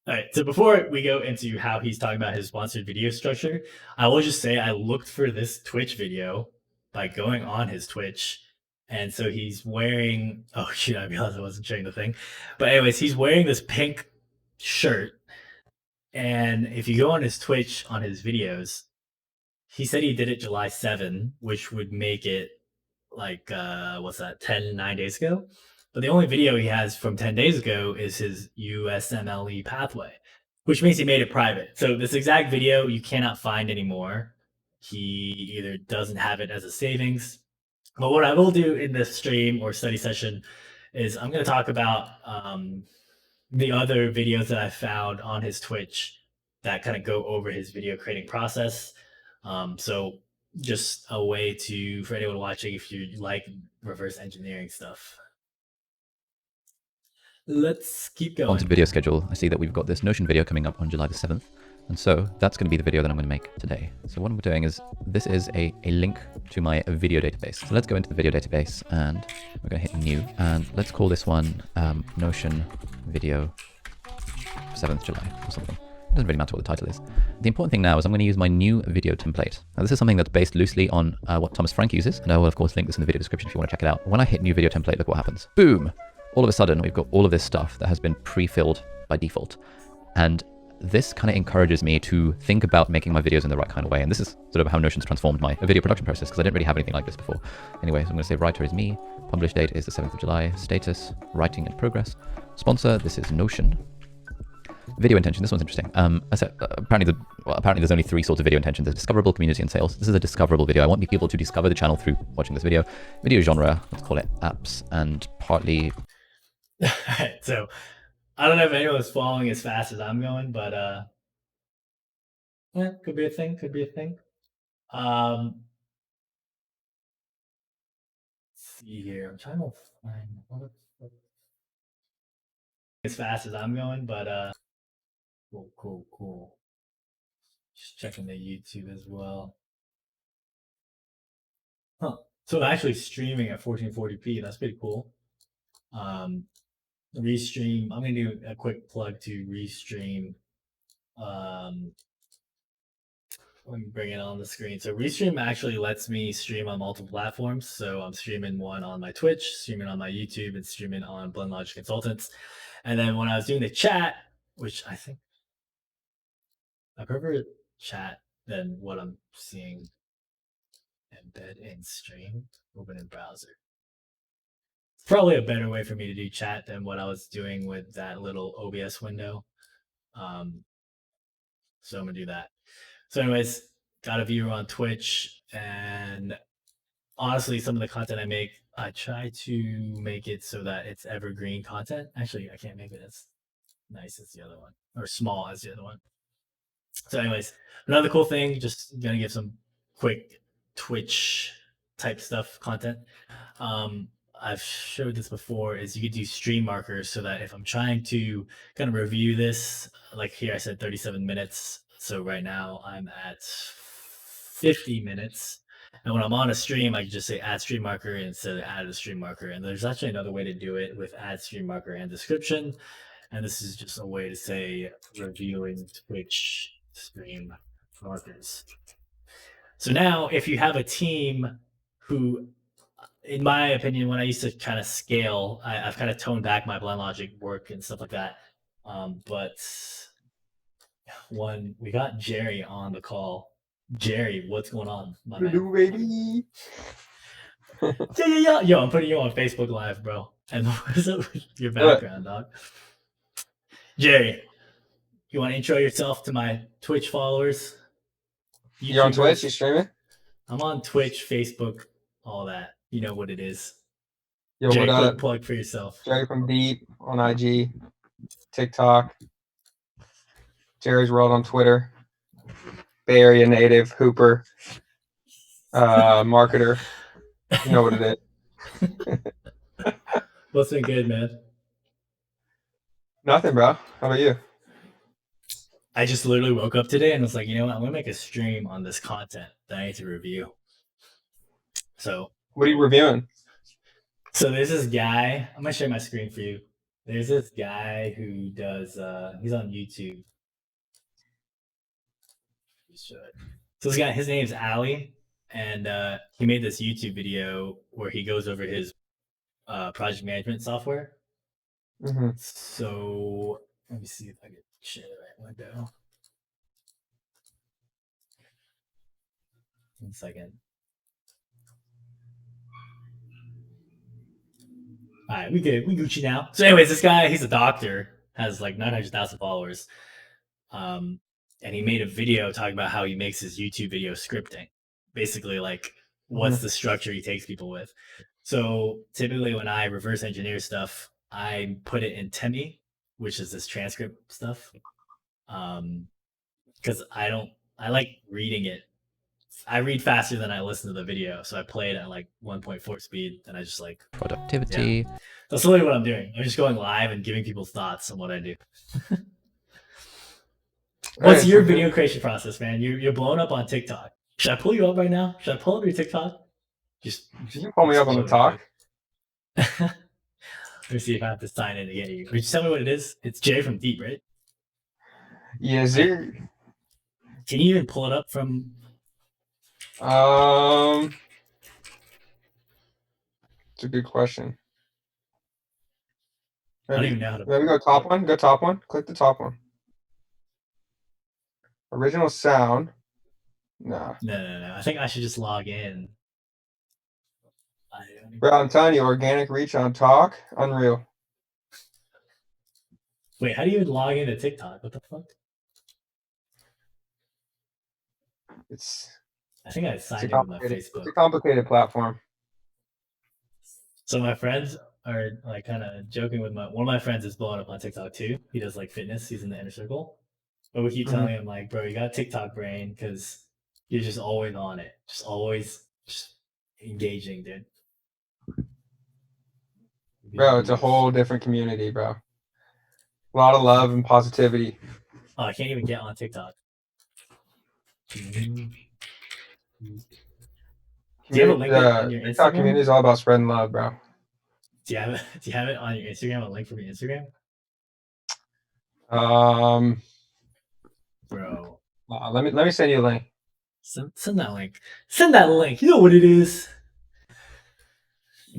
All right, so before we go into how he's talking about his sponsored video structure, I will just say I looked for this Twitch video by going on his Twitch. And so he's wearing, oh shoot, I realized I wasn't showing the thing. But anyways, he's wearing this pink shirt. And if you go on his Twitch, on his videos, he said he did it July 7, which would make it like, what's that, 9 days ago? But the only video he has from 10 days ago is his USMLE pathway, which means he made it private. So this exact video you cannot find anymore. He either doesn't have it as a savings. But what I will do in this stream or study session is I'm going to talk about the other videos that I found on his Twitch that kind of go over his video creating process. So just a way for anyone watching, if you like reverse engineering stuff. Let's keep going. On to video schedule, I see that we've got this Notion video coming up on July the 7th. And so that's going to be the video that I'm going to make today. So what I'm doing is, this is a link to my video database. So let's go into the video database and we're going to hit new. And let's call this one Notion video 7th July or something. It doesn't really matter what the title is. The important thing now is I'm going to use my new video template. Now this is something that's based loosely on what Thomas Frank uses. And I will of course link this in the video description if you want to check it out. When I hit new video template, look what happens. Boom! All of a sudden, we've got all of this stuff that has been pre-filled by default. And this kind of encourages me to think about making my videos in the right kind of way. And this is sort of how Notion's transformed my video production process, because I didn't really have anything like this before. Anyway, so I'm going to say writer is me, publish date is the 7th of July, status, writing in progress, sponsor, this is Notion. Video intention, this one's interesting. I said, apparently there's only 3 sorts of video intentions. There's discoverable, community, and sales. This is a discoverable video. I want people to discover the channel through watching this video. Video genre, let's call it apps, and partly... Alright, so I don't know if anyone's following as fast as I'm going, but yeah, could be a thing, could be a thing. Let's see here. I'm trying to find as fast as I'm going, but cool. Just checking the YouTube as well. Huh. So actually streaming at 1440p, that's pretty cool. Restream, I'm gonna do a quick plug to Restream. Let me bring it on the screen. So Restream actually lets me stream on multiple platforms. So I'm streaming one on my Twitch, streaming on my YouTube, and streaming on Blend Logic Consultants. And then when I was doing the chat, which I think I prefer chat than what I'm seeing, embed in stream, open in browser. Probably a better way for me to do chat than what I was doing with that little OBS window. So I'm gonna do that. So anyways, got a viewer on Twitch, and honestly, some of the content I make, I try to make it so that it's evergreen content. Actually, I can't make it as nice as the other one, or small as the other one. So anyways, another cool thing, just gonna give some quick Twitch type stuff content. I've showed this before, is you could do stream markers so that if I'm trying to kind of review this, like here I said 37 minutes. So right now I'm at 50 minutes. And when I'm on a stream, I can just say add stream marker instead of add a stream marker. And there's actually another way to do it with add stream marker and description. And this is just a way to say reviewing Twitch stream markers. So now if you have a team who, in my opinion, when I used to kind of scale, I've kind of toned back my blind logic work and stuff like that. But when we got Jerry on the call, Jerry, what's going on, my man? Baby. Yeah. Yo, I'm putting you on Facebook Live, bro. And what's up with your background, dog? Jerry, you want to intro yourself to my Twitch followers? You're on Twitch? You streaming? I'm on Twitch, Facebook, all that. You know what it is. Yo, Jerry, what up? plug for yourself. Jerry from Deep on IG, TikTok, Jerry's World on Twitter, Bay Area native, hooper, marketer. You know what it is. What's been good, man? Nothing, bro. How about you? I just literally woke up today and was like, you know what? I'm going to make a stream on this content that I need to review. So, what are you reviewing? So there's this guy. I'm going to share my screen for you. There's this guy who does, he's on YouTube. So this guy, his name's Ali, and he made this YouTube video where he goes over his project management software. Mm-hmm. So let me see if I can share the right window. 1 second. All right, we Gucci now. So, anyways, this guy, he's a doctor, has like 900,000 followers, and he made a video talking about how he makes his YouTube video scripting. Basically, like what's the structure he takes people with. So typically, when I reverse engineer stuff, I put it in Temi, which is this transcript stuff, because I like reading it. I read faster than I listen to the video, so I play it at like 1.4 speed, and I just like productivity. Yeah. That's literally what I'm doing. I'm just going live and giving people thoughts on what I do. What's your video creation process, man? You're blowing up on TikTok. Should I pull you up right now? Should I pull up your TikTok? Just you can pull me up on the talk. Let me see if I have to sign in to get you. Could you tell me what it is? It's Jay from Deep, right? Yes, sir. Can you even pull it up from? It's a good question. I don't even know how to. Maybe go top one. Go top one. Click the top one. Original sound. No. No. I think I should just log in. Bro, I'm telling you, organic reach on talk, unreal. Wait, how do you even log into TikTok? What the fuck? I think I signed in with my Facebook. It's a complicated platform. So my friends are like kind of joking with one of my friends is blowing up on TikTok too. He does like fitness. He's in the inner circle. But we keep telling him like, bro, you got TikTok brain because you're just always on it. Just always just engaging, dude. Bro, it's a whole different community, bro. A lot of love and positivity. Oh, I can't even get on TikTok. Do you have a link on your Instagram? TikTok community is all about spreading love, bro. Do you have it on your Instagram? A link from your Instagram? Bro, let me send you a link. Send that link. Send that link. You know what it is.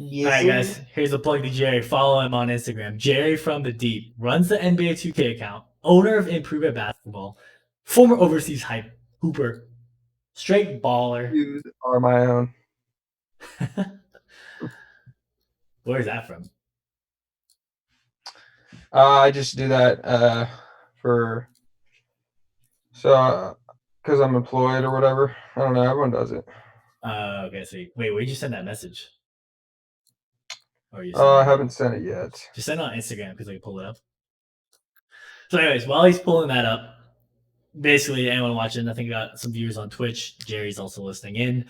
Yes, all right, guys. Here's a plug to Jerry. Follow him on Instagram. Jerry from the Deep runs the NBA 2K account. Owner of Improve at Basketball. Former overseas hype hooper. Straight baller. Views are my own. Where's that from? I just do that because I'm employed or whatever. I don't know. Everyone does it. Okay. So wait, where'd you send that message? I haven't sent it yet. Just send it on Instagram because I can pull it up. So, anyways, while he's pulling that up, basically anyone watching, I think got some viewers on Twitch. Jerry's also listening in.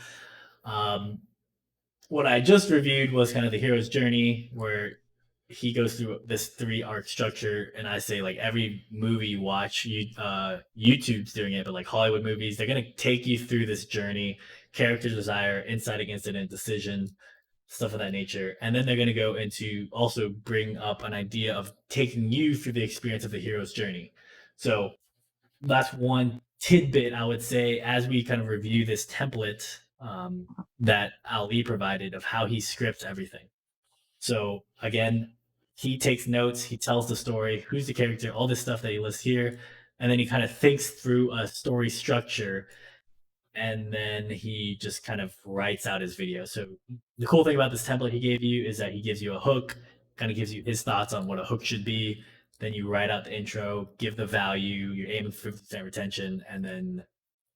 What I just reviewed was kind of the hero's journey, where he goes through this 3 arc structure, and I say like every movie you watch, YouTube's doing it, but like Hollywood movies, they're gonna take you through this journey, character desire, inciting incident, decision, stuff of that nature, and then they're gonna go into also bring up an idea of taking you through the experience of the hero's journey. So that's one tidbit I would say as we kind of review this template that Ali provided of how he scripts everything. So again, he takes notes, he tells the story, who's the character, all this stuff that he lists here, and then he kind of thinks through a story structure, and then he just kind of writes out his video. So the cool thing about this template he gave you is that he gives you a hook, kind of gives you his thoughts on what a hook should be. Then you write out the intro, give the value, you're aiming for 50% retention, and then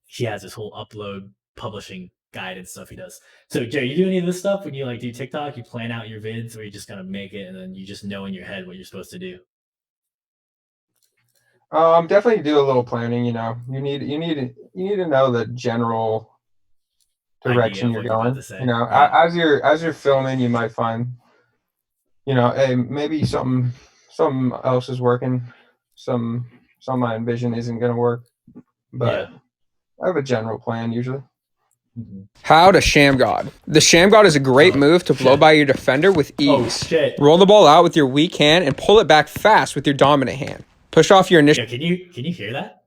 he has this whole upload publishing guide and stuff he does. So Jerry, you do any of this stuff when you like do TikTok? You plan out your vids, or you just kind of make it and then you just know in your head what you're supposed to do? Definitely do a little planning. You know, you need to know the general direction you're going. You know, right. As you're filming, you might find, you know, hey, maybe something else is working, some I envision isn't going to work, but yeah. I have a general plan usually. Mm-hmm. How to sham God. The sham God is a great move to blow by your defender with ease. Roll the ball out with your weak hand and pull it back fast with your dominant hand. Push off your initial. Yeah, can you hear that?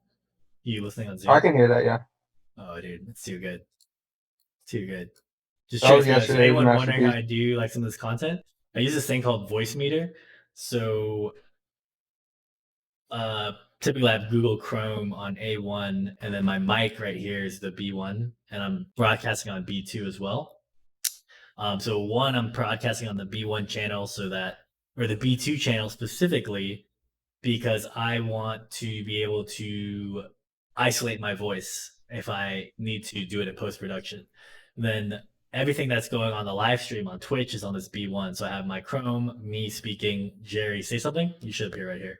You listening on Zoom? I can hear that. Yeah. Oh, dude, it's too good. Too good. Just anyone wondering how I do like some of this content, I use this thing called Voice Meter. So typically I have Google Chrome on A1, and then my mic right here is the B1, and I'm broadcasting on B2 as well. So one, I'm broadcasting on the B1 channel or the B2 channel specifically, because I want to be able to isolate my voice if I need to do it in post-production. Then everything that's going on the live stream on Twitch is on this B1. So I have my Chrome, me speaking, Jerry, say something? You should appear right here.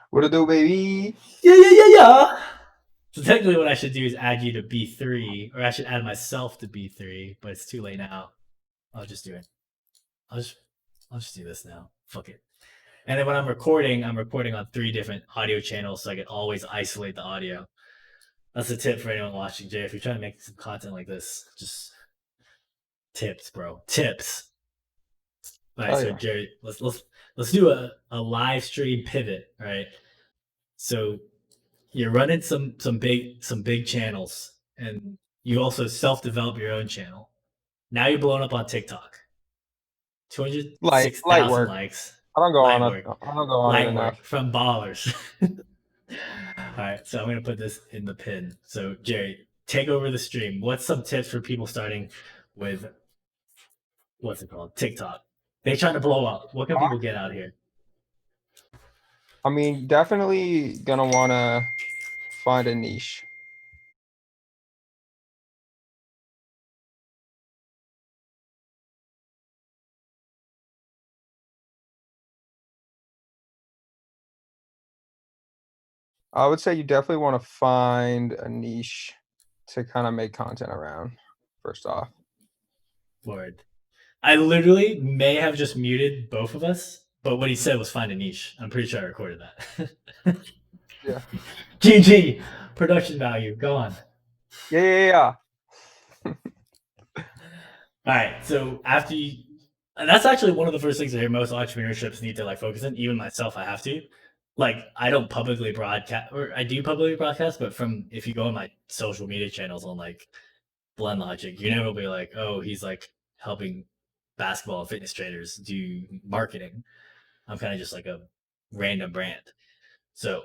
What it do, baby? Yeah. So technically what I should do is add you to B3, or I should add myself to B3, but it's too late now. I'll just do it. I'll just do this now. Fuck it. And then when I'm recording on 3 different audio channels, so I can always isolate the audio. That's a tip for anyone watching, Jay. If you're trying to make some content like this, just tips, bro. Tips. All right, so Jerry, let's do a live stream pivot, right? So you're running some big channels, and you also self-develop your own channel. Now you're blowing up on TikTok. 206,000 likes. I don't go on it enough. From ballers. All right, so I'm gonna put this in the pin. So Jerry, take over the stream. What's some tips for people starting with what's it called? TikTok. They trying to blow up. What can people get out here? I mean, definitely gonna wanna find a niche. I would say you definitely want to find a niche to kind of make content around, first off. Word. I literally may have just muted both of us, but what he said was find a niche. I'm pretty sure I recorded that. Yeah. GG. Production value. Go on. Yeah. All right. So after you, and that's actually one of the first things I hear most entrepreneurships need to like focus on. Even myself, I have to. Like, I don't publicly broadcast, or I do publicly broadcast, but if you go on my social media channels on like Blend Logic, you never will be like, oh, he's like helping basketball and fitness traders do marketing. I'm kind of just like a random brand. So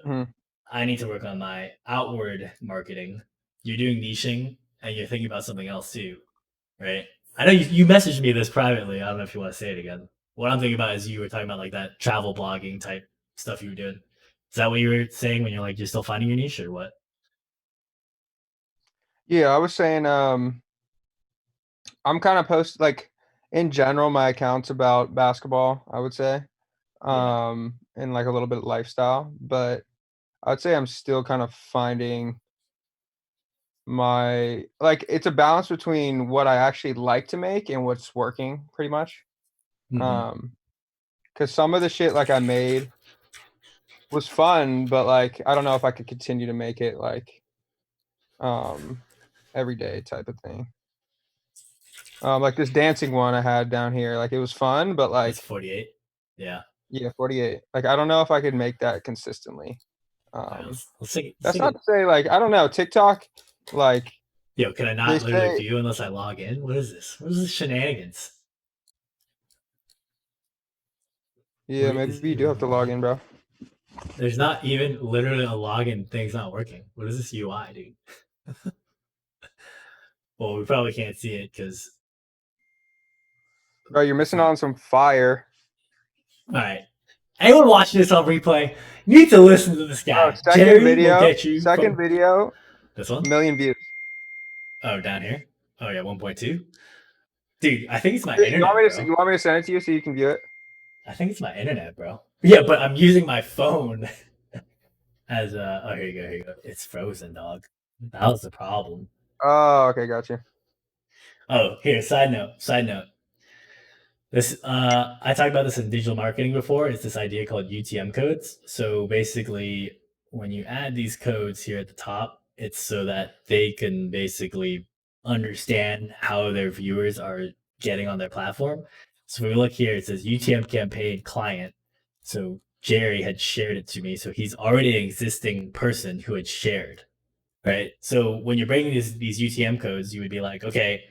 I need to work on my outward marketing. You're doing niching, and you're thinking about something else too, right? I know you messaged me this privately. I don't know if you want to say it again. What I'm thinking about is you were talking about like that travel blogging type stuff you were doing. Is that what you were saying when you're like, you're still finding your niche, or what? Yeah, I was saying, I'm kind of like in general, my account's about basketball, I would say, and like a little bit of lifestyle, but I'd say I'm still kind of finding it's a balance between what I actually like to make and what's working pretty much. because some of the shit like I made was fun, but like I don't know if I could continue to make it like every day type of thing. Like this dancing one I had down here, like it was fun, but like that's 48. Yeah. Yeah, 48. Like I don't know if I could make that consistently. Right, let's take That's not to say like I don't know, TikTok, like yo, can I not literally view unless I log in? What is this? What is this shenanigans? Yeah, maybe you do have to log in, bro. There's not even literally a login thing's not working. What is this UI, dude? Well, we probably can't see it because. Bro, you're missing on some fire. All right. Anyone watching this on replay, you need to listen to this guy. Oh, second Jerry video. Will get you second video. This one? 1 million views. Oh, down here? Oh, yeah, 1.2. Dude, I think it's my internet. You want me to send it to you so you can view it? I think it's my internet, bro. Yeah, but I'm using my phone as a. Oh, here you go. Here you go. It's frozen, dog. That was the problem. Oh, okay, gotcha. Oh, here. Side note. This I talked about this in digital marketing before. It's this idea called UTM codes. So basically, when you add these codes here at the top, it's so that they can basically understand how their viewers are getting on their platform. So if we look here, it says UTM campaign client. So Jerry had shared it to me. So he's already an existing person who had shared, right? So when you're bringing these UTM codes, you would be like, okay,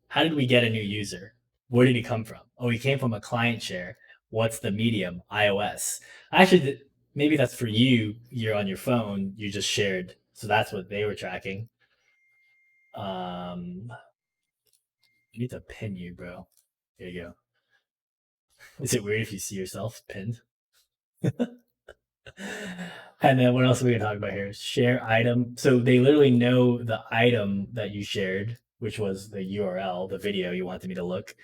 how did we get a new user? Where did he come from? Oh, he came from a client share. What's the medium? iOS. Actually, maybe that's for you. You're on your phone. You just shared. So that's what they were tracking. I need to pin you, bro. Here you go. Is it weird if you see yourself pinned? And then what else are we gonna talk about here? Share item. So they literally know the item that you shared, which was the URL, the video you wanted me to look.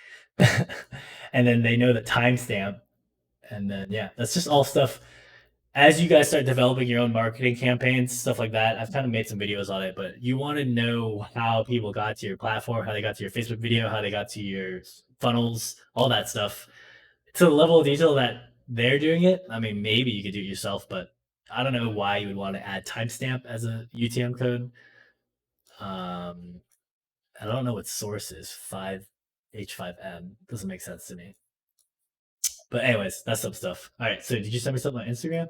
And then they know the timestamp. And then yeah, that's just all stuff. As you guys start developing your own marketing campaigns, stuff like that, I've kind of made some videos on it, but you want to know how people got to your platform, how they got to your Facebook video, how they got to your funnels, all that stuff. To the level of detail that they're doing it, I mean, maybe you could do it yourself, but I don't know why you would want to add timestamp as a UTM code. I don't know what source is. 5H5M doesn't make sense to me. But anyways, that's some stuff. All right. So did you send me something on Instagram?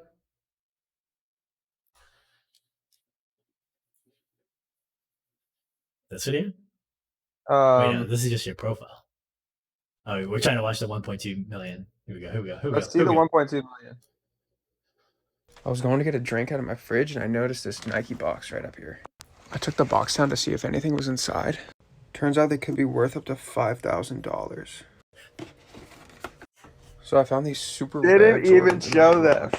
This video? Wait, no, this is just your profile. Oh, we're trying to watch the 1.2 million. Here we go. Let's see the 1.2 million. I was going to get a drink out of my fridge and I noticed this Nike box right up here. I took the box down to see if anything was inside. Turns out they could be worth up to $5,000. So I found these super rare Didn't even show them.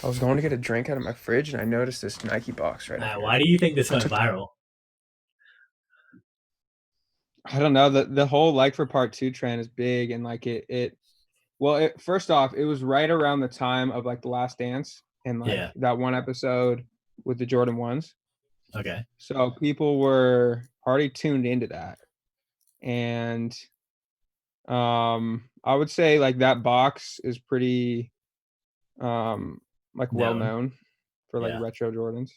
I was going to get a drink out of my fridge and I noticed this Nike box right up here. Why do you think this went viral? I don't know. The whole like for part 2 trend is big, and like first off, it was right around the time of like The Last Dance and like that one episode with the Jordan 1s. Okay. So people were already tuned into that. And I would say like that box is pretty like well known for like retro Jordans.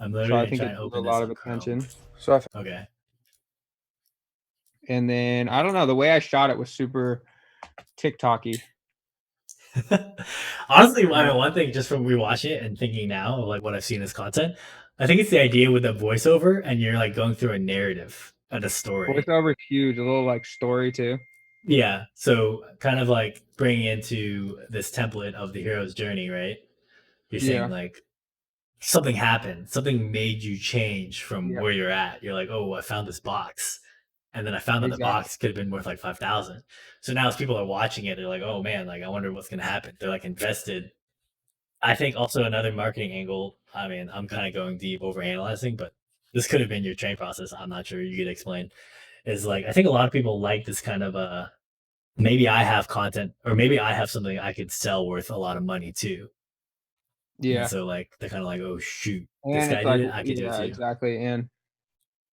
I'm literally I think it drew a lot of attention. So okay. And then I don't know, the way I shot it was super TikTok-y. Honestly, I mean, one thing just from rewatching it and thinking now of like what I've seen as content, I think it's the idea with the voiceover and you're like going through a narrative and a story. Voiceover is huge, a little like story too. Yeah, so kind of like bringing into this template of the hero's journey, right? You're saying like something happened, something made you change from where you're at. You're like, oh, I found this box. And then I found that the box could have been worth like 5,000. So now as people are watching it, they're like, oh man, like I wonder what's going to happen. They're like invested. I think also another marketing angle, I mean, I'm kind of going deep over analyzing, but this could have been your train process. I'm not sure you could explain. Is like, I think a lot of people like this kind of maybe I have content or maybe I have something I could sell worth a lot of money too. Yeah. And so like, they're kind of like, oh shoot, and this guy did it, I could do it too. Exactly. And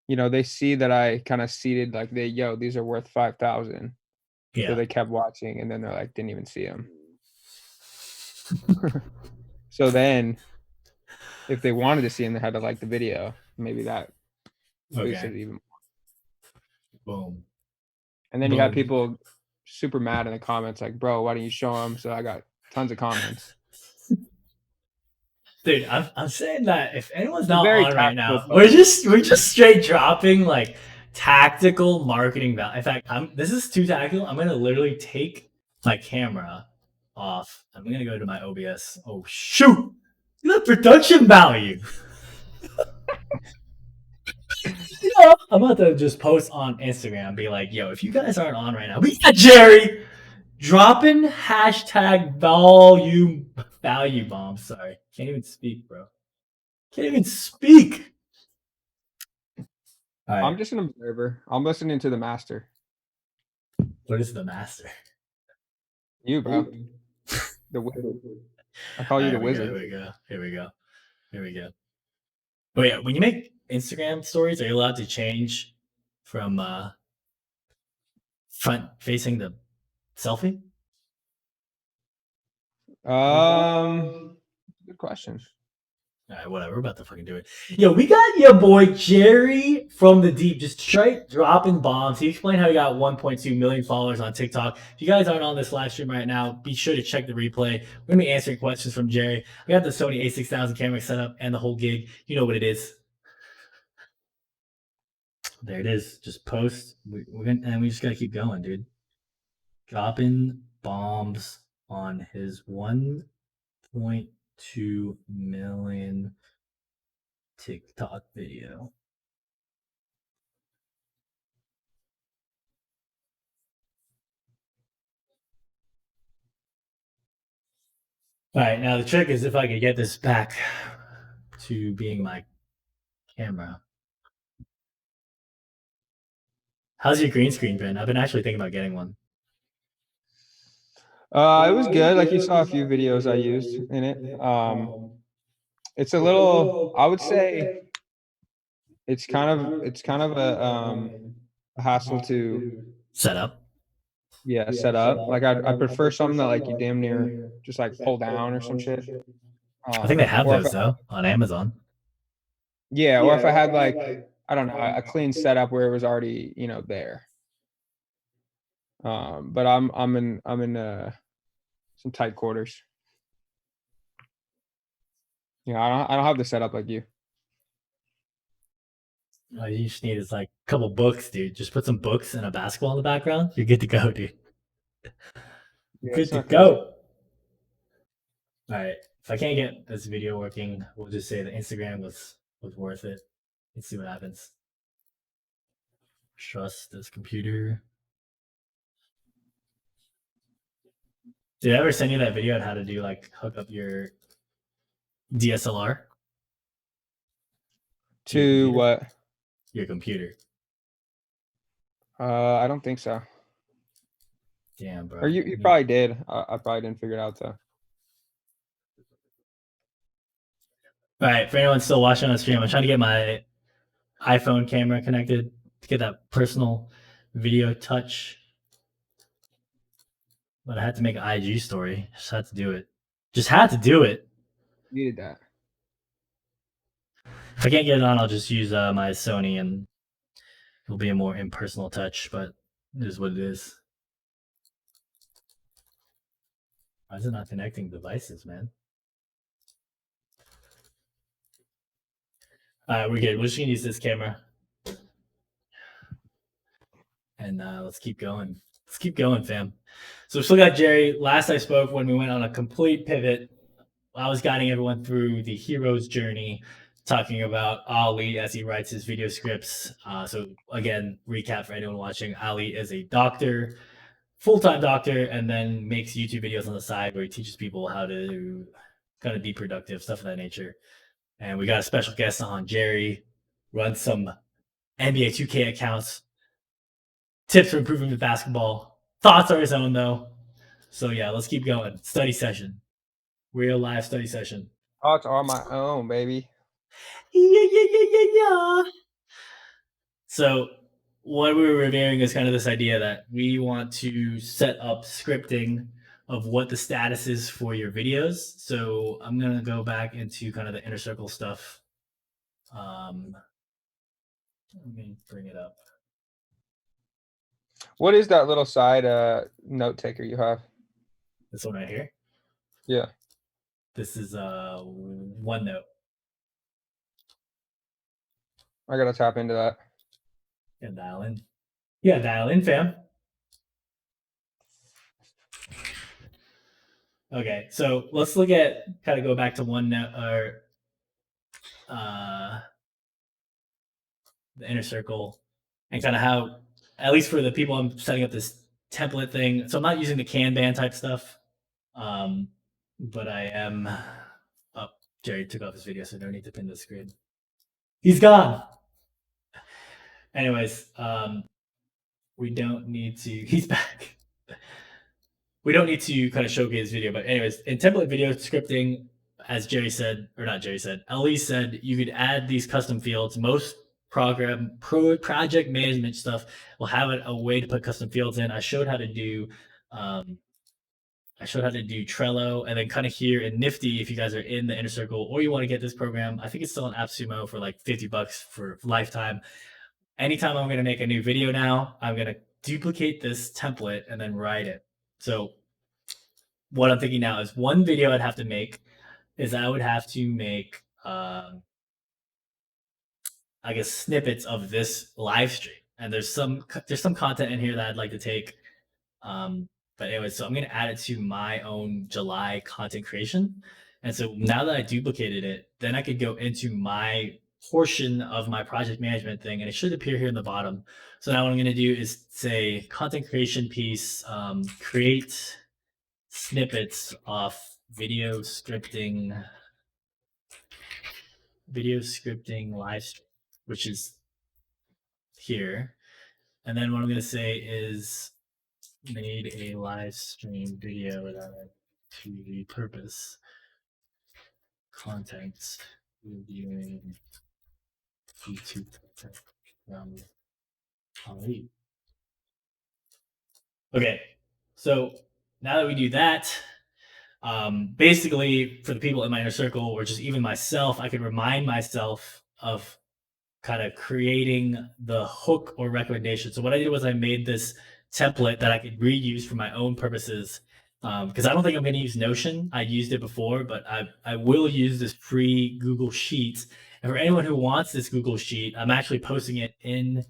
you know, they see that I kind of seeded like these are worth 5,000. Yeah. So they kept watching and then they're like, didn't even see them. So then, if they wanted to see him, they had to like the video. Maybe that boosted it even more. Boom. And then you had people super mad in the comments, like, "Bro, why don't you show him?" So I got tons of comments. Dude, I'm saying that if anyone's not on right now, we're just straight dropping like tactical marketing value. In fact, this is too tactical. I'm gonna literally take my camera off. I'm gonna go to my OBS. Oh shoot! Look at the production value. I'm about to just post on Instagram and be like, yo, if you guys aren't on right now, we got Jerry dropping hashtag value bomb. Sorry. Can't even speak, bro. Can't even speak. Right. I'm just an observer. I'm listening to the master. What is the master? You, bro. The wizard. I call you the wizard. Here we go. But yeah, when you make Instagram stories, are you allowed to change from front facing the selfie? Good question. All right, whatever. We're about to fucking do it. Yo, we got your boy Jerry from the deep, just straight dropping bombs. He explained how he got 1.2 million followers on TikTok. If you guys aren't on this live stream right now, be sure to check the replay. We're gonna be answering questions from Jerry. We got the Sony A6000 camera set up and the whole gig. You know what it is. There it is. Just post. We just gotta keep going, dude. Dropping bombs on his 1.2 million TikTok video. All right, now the trick is if I could get this back to being my camera. How's your green screen been? I've been actually thinking about getting one. It was good. Like you saw a few videos I used in it. It's a little, I would say it's kind of a hassle to set up. Yeah, set up. Like I prefer something that like you damn near just like pull down or some shit. I think they have those though on Amazon. Yeah, or if I had like, I don't know, a clean setup where it was already, there. But I'm in some tight quarters. Yeah, I don't have the setup like you. All you just need is like a couple books, dude. Just put some books and a basketball in the background. You're good to go, dude. Yeah, good to go. All right. If I can't get this video working, we'll just say the Instagram was worth it. Let's see what happens. Trust this computer. Did I ever send you that video on how to do like hook up your DSLR? To what? Your computer. I don't think so. Damn, bro. Or you probably did. I probably didn't figure it out though. All right, for anyone still watching on the stream, I'm trying to get my iPhone camera connected to get that personal video touch. But I had to make an IG story. Just had to do it. Needed that. If I can't get it on, I'll just use my Sony and it'll be a more impersonal touch, but it is what it is. Why is it not connecting devices, man? All right, we're good. We're just gonna use this camera. And let's keep going. Let's keep going, fam. So we still got Jerry. Last I spoke when we went on a complete pivot, I was guiding everyone through the hero's journey, talking about Ali as he writes his video scripts. So again, recap for anyone watching, Ali is a doctor, full-time doctor, and then makes YouTube videos on the side where he teaches people how to kind of be productive, stuff of that nature. And we got a special guest on, Jerry, runs some NBA 2K accounts, tips for improving the basketball. Thoughts are his own though. So yeah, let's keep going. Study session. Real live study session. Thoughts are my own, baby. Yeah. So what we were reviewing is kind of this idea that we want to set up scripting of what the status is for your videos. So I'm going to go back into kind of the inner circle stuff. Let me bring it up. What is that little side note taker you have? This one right here? Yeah. This is OneNote. I got to tap into that. And dial in. Yeah, dial in, fam. Okay, so let's look at kind of go back to OneNote or the inner circle and kind of how, at least for the people I'm setting up this template thing. So I'm not using the Kanban type stuff, but I am. Oh, Jerry took off his video, so I don't need to pin the screen. He's gone. Anyways, we don't need to. He's back. We don't need to kind of showcase video, but anyways, in template video scripting, as Jerry said, or not Jerry said, Elise said, you could add these custom fields. Most project management stuff will have a way to put custom fields in. I showed how to do Trello, and then kind of here in Nifty, if you guys are in the inner circle or you want to get this program, I think it's still on AppSumo for like $50 for lifetime. Anytime I'm going to make a new video now, I'm going to duplicate this template and then write it. So what I'm thinking now is one video I'd have to make is I would have to make, I guess, snippets of this live stream. And there's some content in here that I'd like to take. But anyway, so I'm going to add it to my own July content creation. And so now that I duplicated it, then I could go into my portion of my project management thing, and it should appear here in the bottom. So now what I'm going to do is say content creation piece, create snippets off video scripting live stream, which is here. And then what I'm going to say is made a live stream video to repurpose content reviewing YouTube content from Ali. Okay, so now that we do that, basically for the people in my inner circle or just even myself, I can remind myself of kind of creating the hook or recommendation. So what I did was I made this template that I could reuse for my own purposes, because I don't think I'm going to use Notion. I used it before, but I will use this free Google Sheets. And for anyone who wants this Google Sheet, I'm actually posting it in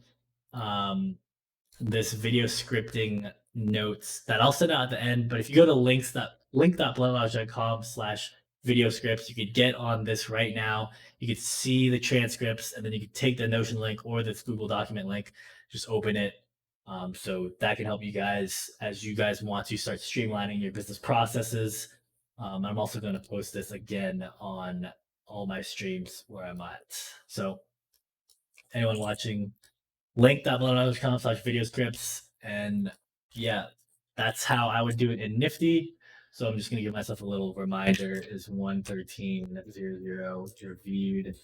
this video scripting notes that I'll send out at the end. But if you go to link.blendlounge.com/video scripts, you could get on this right now. You could see the transcripts, and then you could take the Notion link or this Google document link, just open it. So that can help you guys as you guys want to start streamlining your business processes. I'm also going to post this again on all my streams where I'm at. So anyone watching, link.blendlounge.com/video scripts. And yeah, that's how I would do it in Nifty. So I'm just going to give myself a little reminder is 113.00 reviewed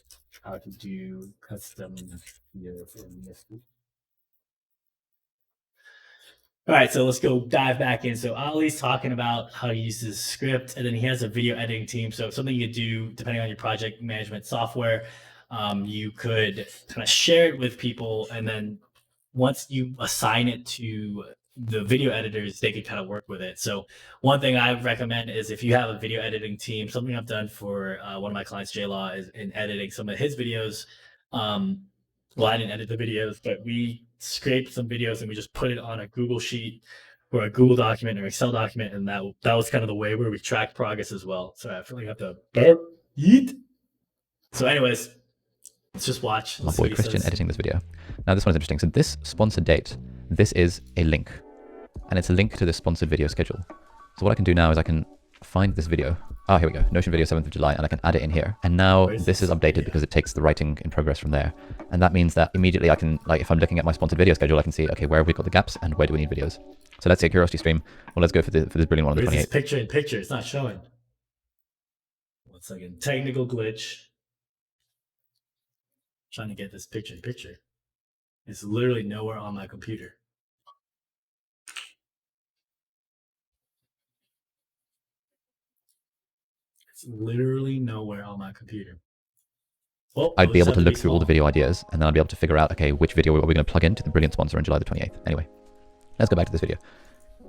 how to do custom videos in Nifty. All right, so let's go dive back in. So Ali's talking about how he uses script, and then he has a video editing team. So something you could do, depending on your project management software, you could kind of share it with people, and then once you assign it to the video editors, they could kind of work with it. So one thing I recommend is if you have a video editing team, something I've done for one of my clients, J-Law, is in editing some of his videos. Well, I didn't edit the videos, but we scraped some videos and we just put it on a Google Sheet or a Google document or Excel document, and that was kind of the way where we track progress as well. So I feel like I have to eat. So anyways, let's just watch. My boy Christian editing this video. Now this one is interesting. So this sponsored date, this is a link, and it's a link to the sponsored video schedule. So what I can do now is I can find this video. Oh, here we go. Notion video 7th of July, and I can add it in here. And now this is updated because it takes the writing in progress from there. And that means that immediately I can, like, if I'm looking at my sponsored video schedule, I can see, okay, where have we got the gaps and where do we need videos? So let's say Curiosity Stream. Well, let's go for this brilliant one on the 28th. Picture in picture. It's not showing. 1 second. Technical glitch. Trying to get this picture in picture. It's literally nowhere on my computer. It's literally nowhere on my computer. Well, I'd be able to look through all the video ideas, and then I'd be able to figure out, okay, which video are we going to plug into the brilliant sponsor on July the 28th. Anyway, let's go back to this video.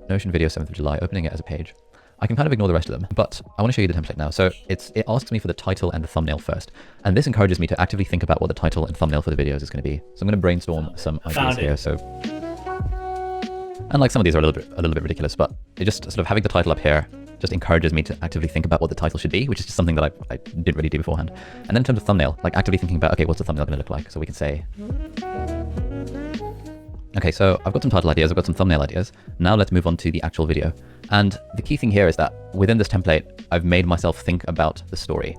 Notion video 7th of July, opening it as a page. I can kind of ignore the rest of them, but I want to show you the template now. So it asks me for the title and the thumbnail first. And this encourages me to actively think about what the title and thumbnail for the videos is going to be. So I'm going to brainstorm some ideas here. So, and like some of these are a little bit ridiculous, but it just sort of having the title up here just encourages me to actively think about what the title should be, which is just something that I didn't really do beforehand. And then in terms of thumbnail, like actively thinking about, okay, what's the thumbnail going to look like? So we can say, okay, so I've got some title ideas, I've got some thumbnail ideas. Now let's move on to the actual video. And the key thing here is that within this template, I've made myself think about the story.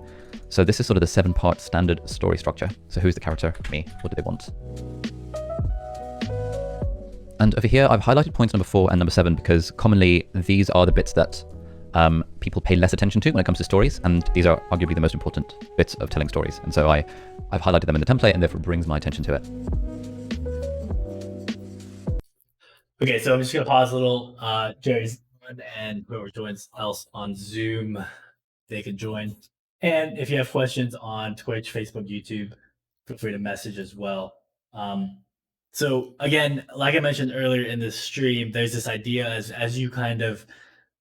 So this is sort of the 7-part standard story structure. So who's the character? Me. What do they want? And over here, I've highlighted points number 4 and number 7 because commonly these are the bits that people pay less attention to when it comes to stories. And these are arguably the most important bits of telling stories. And so I've highlighted them in the template and therefore brings my attention to it. Okay, so I'm just going to pause a little. Jerry's and whoever joins else on Zoom, they can join. And if you have questions on Twitch, Facebook, YouTube, feel free to message as well. So again, like I mentioned earlier in this stream, there's this idea as you kind of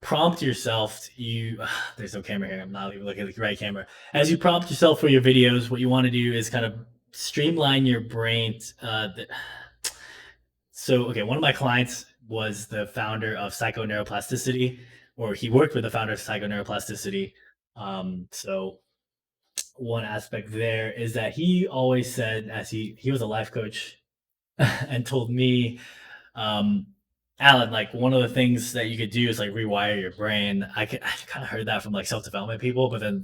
prompt yourself, there's no camera here. I'm not even looking at the right camera. As you prompt yourself for your videos, what you want to do is kind of streamline your brain. So, okay, one of my clients was the founder of psychoneuroplasticity, or he worked with the founder of psychoneuroplasticity. So one aspect there is that he always said, as he was a life coach and told me, Alan, like one of the things that you could do is like rewire your brain. I kind of heard that from like self-development people, but then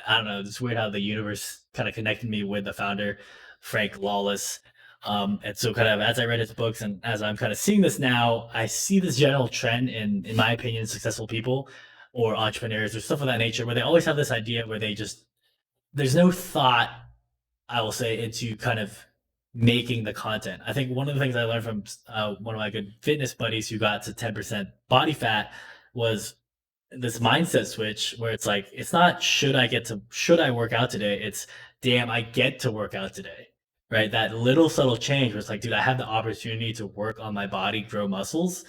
I don't know, it's weird how the universe kind of connected me with the founder, Frank Lawless. And so kind of as I read his books and as I'm kind of seeing this now, I see this general trend in my opinion, successful people or entrepreneurs or stuff of that nature, where they always have this idea where there's no thought, I will say, into kind of making the content. I think one of the things I learned from one of my good fitness buddies who got to 10% body fat was this mindset switch where it's like, it's not, should I work out today? It's, damn, I get to work out today. Right? That little subtle change where it's like, dude, I have the opportunity to work on my body, grow muscles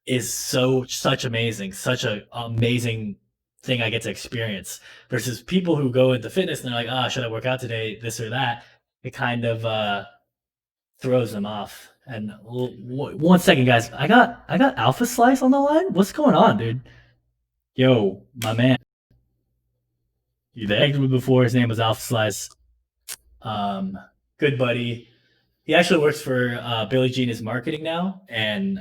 is such amazing thing I get to experience versus people who go into fitness and they're like, should I work out today? This or that. It kind of throws them off. And one second, guys, I got Alpha Slice on the line. What's going on, dude? Yo, my man. You've egged me before. His name was Alpha Slice. Good buddy. He actually works for Billie Jean is marketing now. And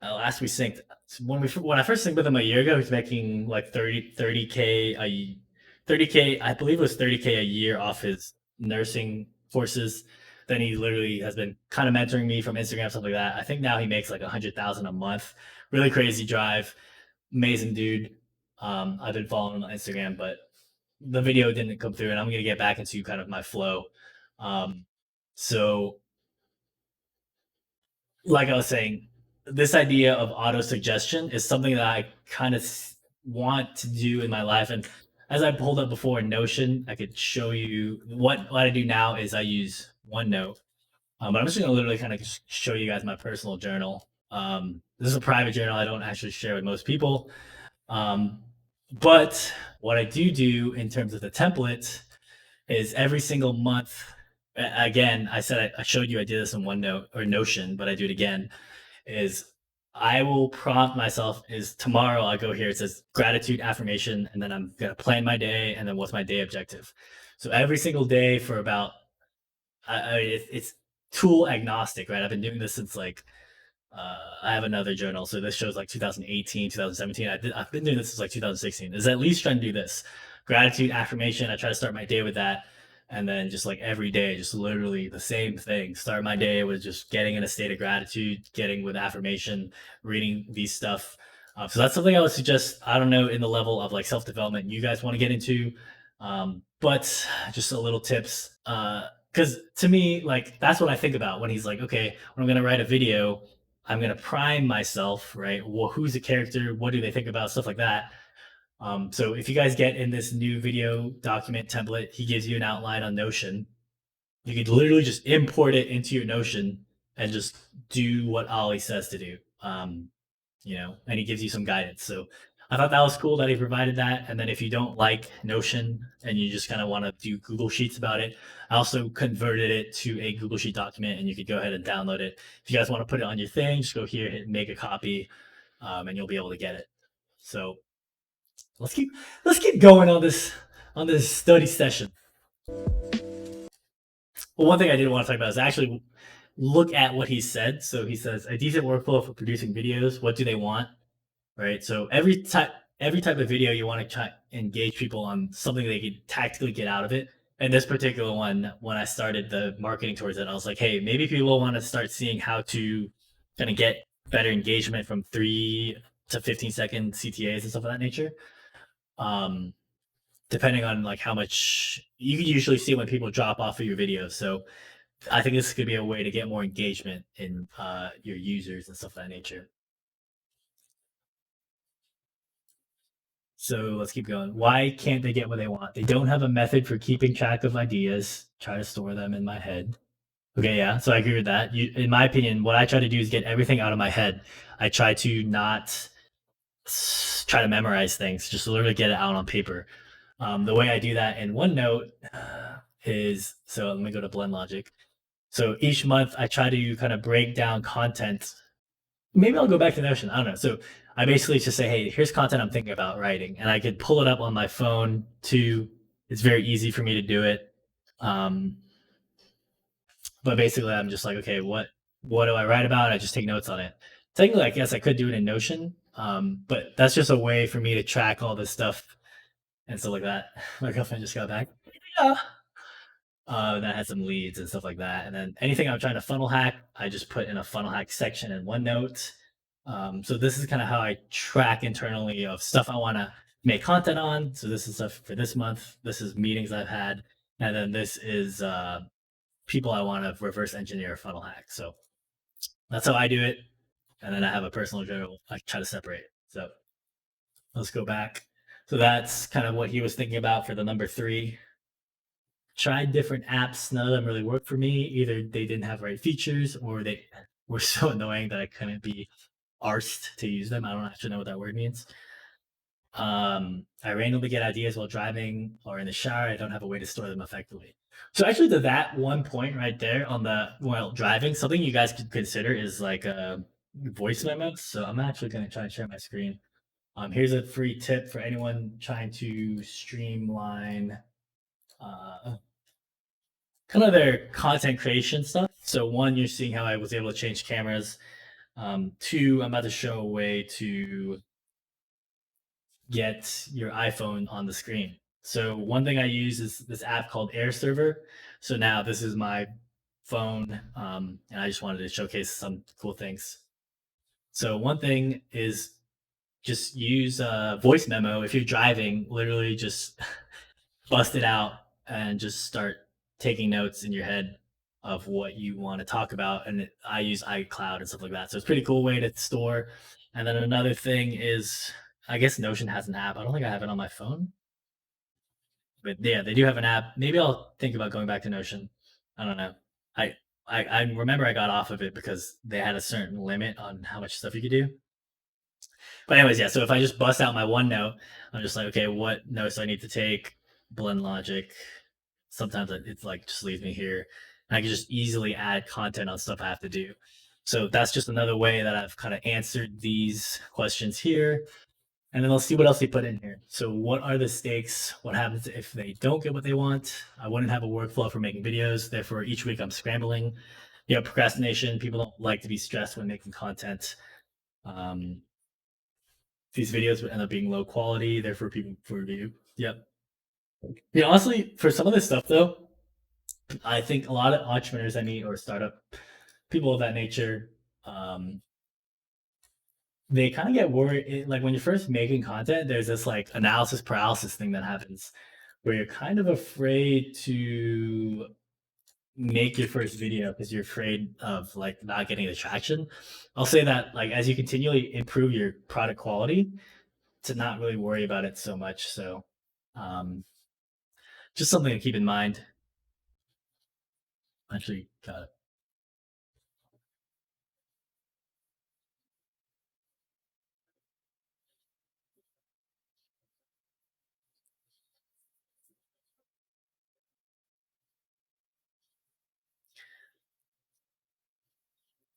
last we synced, when I first synced with him a year ago, he was making like 30K, I believe it was 30K a year off his nursing courses. Then he literally has been kind of mentoring me from Instagram, stuff like that. I think now he makes like 100,000 a month. Really crazy drive. Amazing dude. I've been following him on Instagram, but the video didn't come through and I'm going to get back into kind of my flow. So like I was saying, this idea of auto suggestion is something that I kind of want to do in my life. And as I pulled up before in Notion, I could show you what I do now is I use OneNote. But I'm just going to literally kind of show you guys my personal journal. This is a private journal. I don't actually share with most people. But what I do in terms of the template is every single month, again, I said I showed you I did this in OneNote or Notion, but I do it again, is I will prompt myself is tomorrow I go here, it says gratitude affirmation, and then I'm going to plan my day and then what's my day objective. So every single day for about, it's tool agnostic, right? I've been doing this since like, I have another journal. So this shows like 2018, 2017. I've been doing this since like 2016. Is at least trying to do this. Gratitude affirmation. I try to start my day with that. And then just like every day, just literally the same thing. Start my day with just getting in a state of gratitude, getting with affirmation, reading these stuff. So that's something I would suggest, I don't know, in the level of like self-development you guys want to get into. But just a little tips. Because to me, like, that's what I think about when he's like, okay, when I'm going to write a video, I'm going to prime myself, right? Well, who's the character? What do they think about? Stuff like that. So if you guys get in this new video document template, he gives you an outline on Notion. You could literally just import it into your Notion and just do what Ollie says to do. And he gives you some guidance. So I thought that was cool that he provided that. And then if you don't like Notion and you just kind of want to do Google Sheets about it, I also converted it to a Google Sheet document, and you could go ahead and download it. If you guys want to put it on your thing, just go here, hit make a copy, and you'll be able to get it. So let's keep going on this study session. Well, one thing I did want to talk about is actually look at what he said. So he says a decent workflow for producing videos. What do they want? Right. So every type of video you want to try engage people on something they could tactically get out of it. And this particular one, when I started the marketing towards it, I was like, hey, maybe people want to start seeing how to kind of get better engagement from 3 to 15-second CTAs and stuff of that nature. Depending on like how much you can usually see when people drop off of your videos. So I think this could be a way to get more engagement in your users and stuff of that nature. So let's keep going. Why can't they get what they want? They don't have a method for keeping track of ideas. Try to store them in my head. Okay, yeah. So I agree with that. In my opinion, what I try to do is get everything out of my head. I try to not try to memorize things, just literally get it out on paper. The way I do that in OneNote is, so let me go to Blend Logic. So each month I try to kind of break down content. Maybe I'll go back to Notion. I don't know. So I basically just say, hey, here's content I'm thinking about writing. And I could pull it up on my phone too. It's very easy for me to do it. But basically I'm just like, okay, what do I write about? I just take notes on it. Technically, I guess I could do it in Notion. But that's just a way for me to track all this stuff and stuff like that. My girlfriend just got back. Yeah. That had some leads and stuff like that. And then anything I'm trying to funnel hack, I just put in a funnel hack section in OneNote. So this is kind of how I track internally of stuff I want to make content on. So this is stuff for this month. This is meetings I've had. And then this is people I want to reverse engineer funnel hack. So that's how I do it. And then I have a personal journal I try to separate. So let's go back. So that's kind of what he was thinking about for the number 3. Tried different apps. None of them really worked for me. Either they didn't have the right features or they were so annoying that I couldn't be arsed to use them. I don't actually know what that word means. I randomly get ideas while driving or in the shower. I don't have a way to store them effectively. So actually to that one point right there on the while driving, something you guys could consider is like voice memos. So I'm actually going to try and share my screen. Here's a free tip for anyone trying to streamline kind of their content creation stuff. So 1, you're seeing how I was able to change cameras. 2, I'm about to show a way to get your iPhone on the screen. So one thing I use is this app called Air Server. So now this is my phone, and I just wanted to showcase some cool things. So one thing is just use a voice memo. If you're driving, literally just bust it out and just start taking notes in your head of what you want to talk about. And I use iCloud and stuff like that. So it's a pretty cool way to store. And then another thing is, I guess Notion has an app. I don't think I have it on my phone. But yeah, they do have an app. Maybe I'll think about going back to Notion. I don't know. I remember I got off of it because they had a certain limit on how much stuff you could do. But anyways, yeah, so if I just bust out my OneNote, I'm just like, okay, what notes do I need to take? Blend Logic. Sometimes it's like just leaves me here. And I can just easily add content on stuff I have to do. So that's just another way that I've kind of answered these questions here. And then let's see what else they put in here. So what are the stakes? What happens if they don't get what they want? I wouldn't have a workflow for making videos. Therefore, each week I'm scrambling. You know, procrastination. People don't like to be stressed when making content. These videos would end up being low quality. Therefore, people for review. Yep. Yeah, honestly, for some of this stuff though, I think a lot of entrepreneurs I meet or startup people of that nature, they kind of get worried. Like when you're first making content, there's this like analysis paralysis thing that happens where you're kind of afraid to make your first video because you're afraid of like not getting the traction. I'll say that like as you continually improve your product quality, to not really worry about it so much. So just something to keep in mind. Actually got it.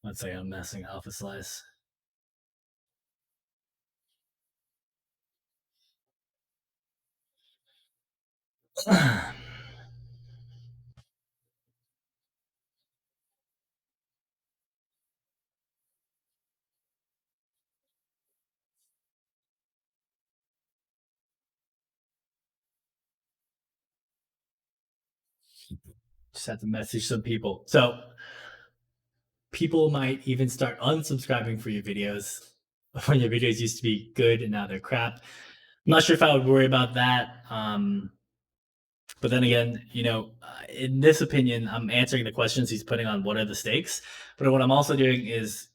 Let's say I'm messing alpha slice. Just have to message some people. So people might even start unsubscribing for your videos when your videos used to be good and now they're crap. I'm not sure if I would worry about that. But then again, in this opinion, I'm answering the questions he's putting on what are the stakes. But what I'm also doing is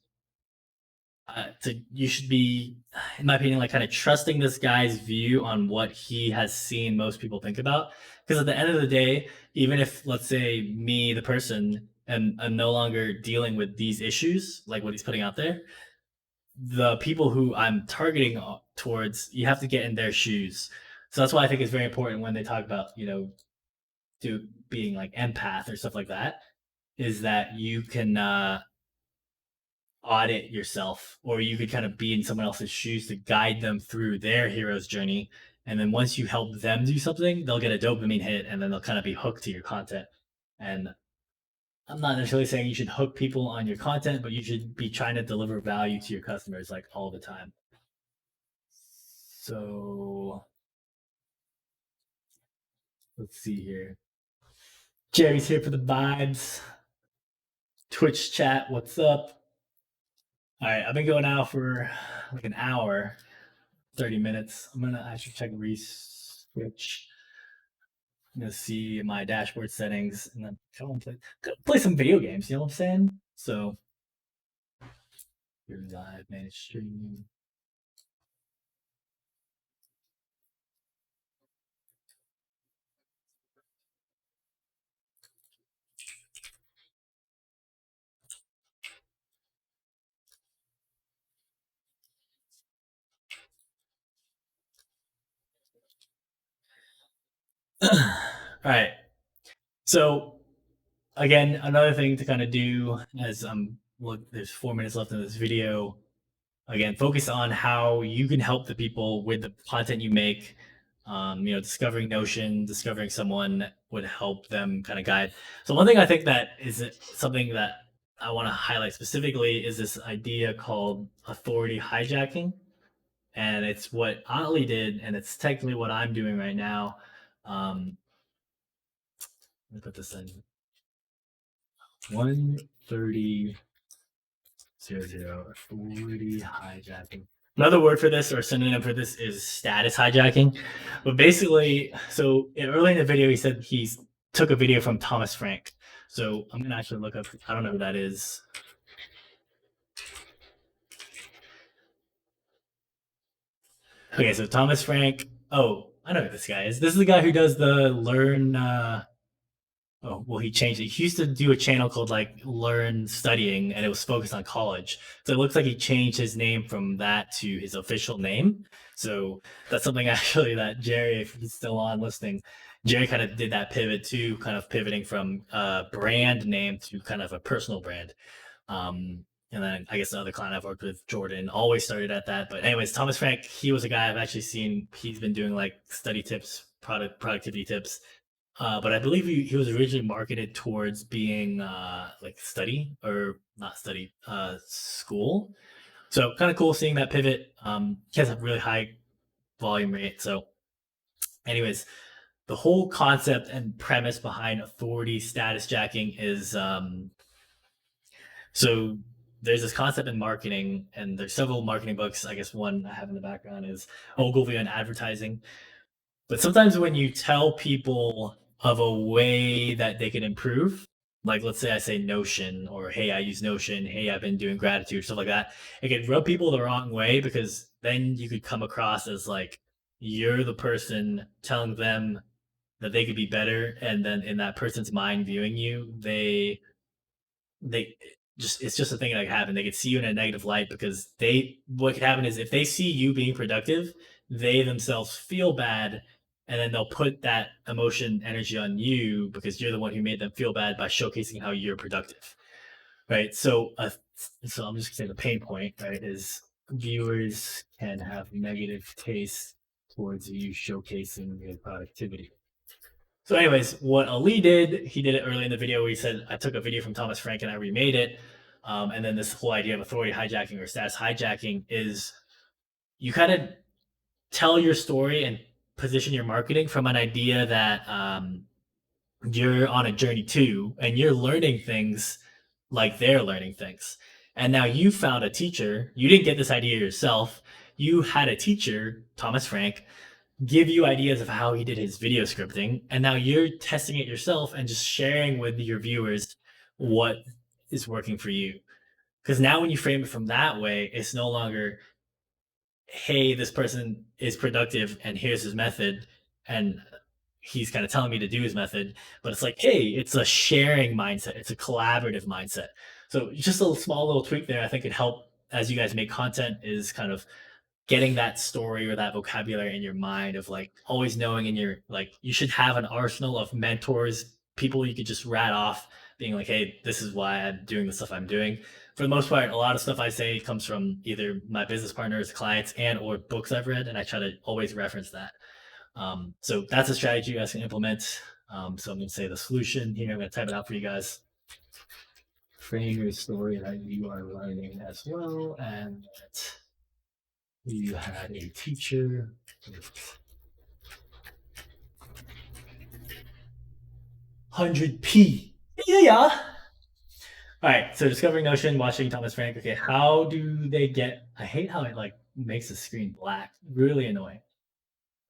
you should be, in my opinion, like kind of trusting this guy's view on what he has seen most people think about. Because at the end of the day, even if, let's say, me, the person, am no longer dealing with these issues, like what he's putting out there, the people who I'm targeting towards, you have to get in their shoes. So that's why I think it's very important when they talk about, being like empath or stuff like that, is that you can audit yourself, or you could kind of be in someone else's shoes to guide them through their hero's journey. And then once you help them do something, they'll get a dopamine hit and then they'll kind of be hooked to your content. And I'm not necessarily saying you should hook people on your content, but you should be trying to deliver value to your customers like all the time. So let's see here. Jerry's here for the vibes. Twitch chat, what's up? All right, I've been going now for like an hour, 30 minutes. I'm gonna actually check switch. I'm gonna see my dashboard settings and then go and play some video games. You know what I'm saying? So here's live manage stream. All right. So again, another thing to kind of do as there's 4 minutes left in this video. Again, focus on how you can help the people with the content you make. Discovering Notion, discovering someone would help them kind of guide. So one thing I think that is something that I want to highlight specifically is this idea called authority hijacking. And it's what Otley did, and it's technically what I'm doing right now. Let me put this in 130 authority hijacking. Another word for this or synonym for this is status hijacking. But basically, so early in the video, he said he took a video from Thomas Frank. So I'm going to actually look up, I don't know who that is. Okay, so Thomas Frank. Oh, I know who this guy is. This is the guy who does the Learn. He changed it. He used to do a channel called like Learn Studying, and it was focused on college. So it looks like he changed his name from that to his official name. So that's something actually that Jerry, if he's still on listening, Jerry kind of did that pivot too, kind of pivoting from a brand name to kind of a personal brand. And then I guess the other client I've worked with, Jordan, always started at that. But anyways, Thomas Frank, he was a guy I've actually seen. He's been doing like study tips, productivity tips. But I believe he was originally marketed towards being like study or not study, school. So kind of cool seeing that pivot. He has a really high volume rate. So anyways, the whole concept and premise behind authority status jacking is so there's this concept in marketing, and there's several marketing books. I guess one I have in the background is Ogilvy on advertising. But sometimes when you tell people of a way that they can improve, like let's say I say Notion, or hey, I use Notion, hey, I've been doing gratitude, stuff like that. It could rub people the wrong way, because then you could come across as like you're the person telling them that they could be better, and then in that person's mind viewing you, they just, it's just a thing that could happen. They could see you in a negative light, because what could happen is if they see you being productive, they themselves feel bad, and then they'll put that emotion energy on you, because you're the one who made them feel bad by showcasing how you're productive, right? So so I'm just gonna say the pain point, right, is viewers can have negative taste towards you showcasing your productivity. So, anyways, what Ali did, he did it early in the video where he said, I took a video from Thomas Frank and I remade it. And then this whole idea of authority hijacking or status hijacking is you kind of tell your story and position your marketing from an idea that you're on a journey too, and you're learning things like they're learning things. And now you found a teacher. You didn't get this idea yourself. You had a teacher, Thomas Frank, give you ideas of how he did his video scripting, and now you're testing it yourself and just sharing with your viewers what is working for you. Because now when you frame it from that way, it's no longer, hey, this person is productive and here's his method, and he's kind of telling me to do his method, but it's like, hey, it's a sharing mindset, it's a collaborative mindset. So just a small little tweak there, I think, could help as you guys make content, is kind of getting that story or that vocabulary in your mind of like always knowing in your, like, you should have an arsenal of mentors, people you could just rat off, being like, hey, this is why I'm doing the stuff I'm doing. For the most part, a lot of stuff I say comes from either my business partners, clients, and or books I've read, and I try to always reference that. So that's a strategy you guys can implement. So I'm going to say the solution here. I'm going to type it out for you guys. Frame your story that you are learning as well, and that you had a teacher with 100p. Yeah. All right. So discovering Notion, watching Thomas Frank. Okay. How do they get? I hate how it like makes the screen black. Really annoying.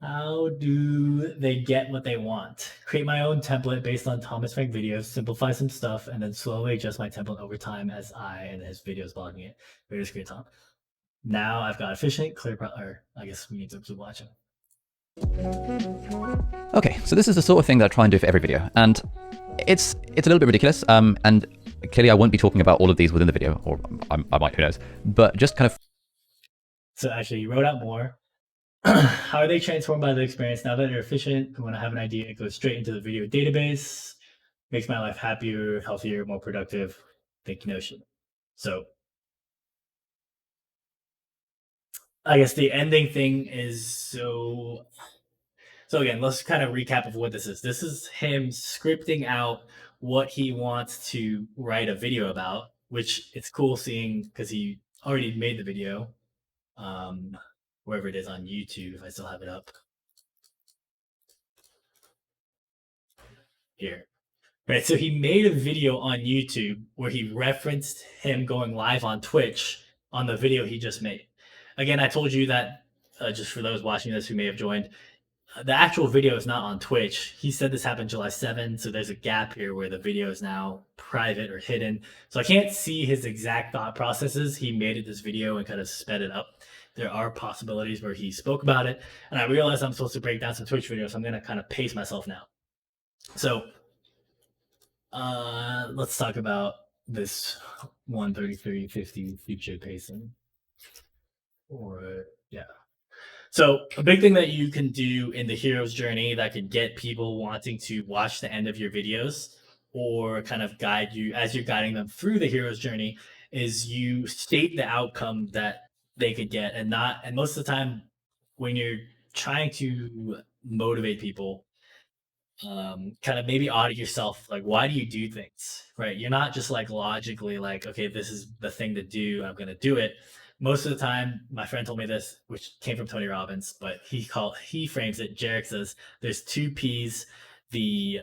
How do they get what they want? Create my own template based on Thomas Frank videos, simplify some stuff, and then slowly adjust my template over time as I and his videos blogging it. Very screen top. Now I've got efficient, clear, or I guess we need to keep watching. Okay, so this is the sort of thing that I try and do for every video, and it's a little bit ridiculous, and clearly I won't be talking about all of these within the video, or I might, who knows, but just kind of... So actually, you wrote out more. How are they transformed by the experience? Now that they're efficient, when I have an idea, it goes straight into the video database, makes my life happier, healthier, more productive. Thank you, Notion. So I guess the ending thing is so again, let's kind of recap of what this is. This is him scripting out what he wants to write a video about, which it's cool seeing because he already made the video. Wherever it is on YouTube, if I still have it up. Here. Right, so he made a video on YouTube where he referenced him going live on Twitch on the video he just made. Again, I told you that, just for those watching this who may have joined, the actual video is not on Twitch. He said this happened July 7th, so there's a gap here where the video is now private or hidden. So I can't see his exact thought processes. He made it this video and kind of sped it up. There are possibilities where he spoke about it, and I realized I'm supposed to break down some Twitch videos, so I'm going to kind of pace myself now. So let's talk about this 1:33:50 future pacing. Or yeah. So a big thing that you can do in the hero's journey that could get people wanting to watch the end of your videos, or kind of guide you as you're guiding them through the hero's journey, is you state the outcome that they could get, and most of the time when you're trying to motivate people, kind of maybe audit yourself, like, why do you do things, right? You're not just like logically like, okay, this is the thing to do, I'm going to do it. Most of the time, my friend told me this, which came from Tony Robbins, but he frames it. Jarek says there's 2 P's, the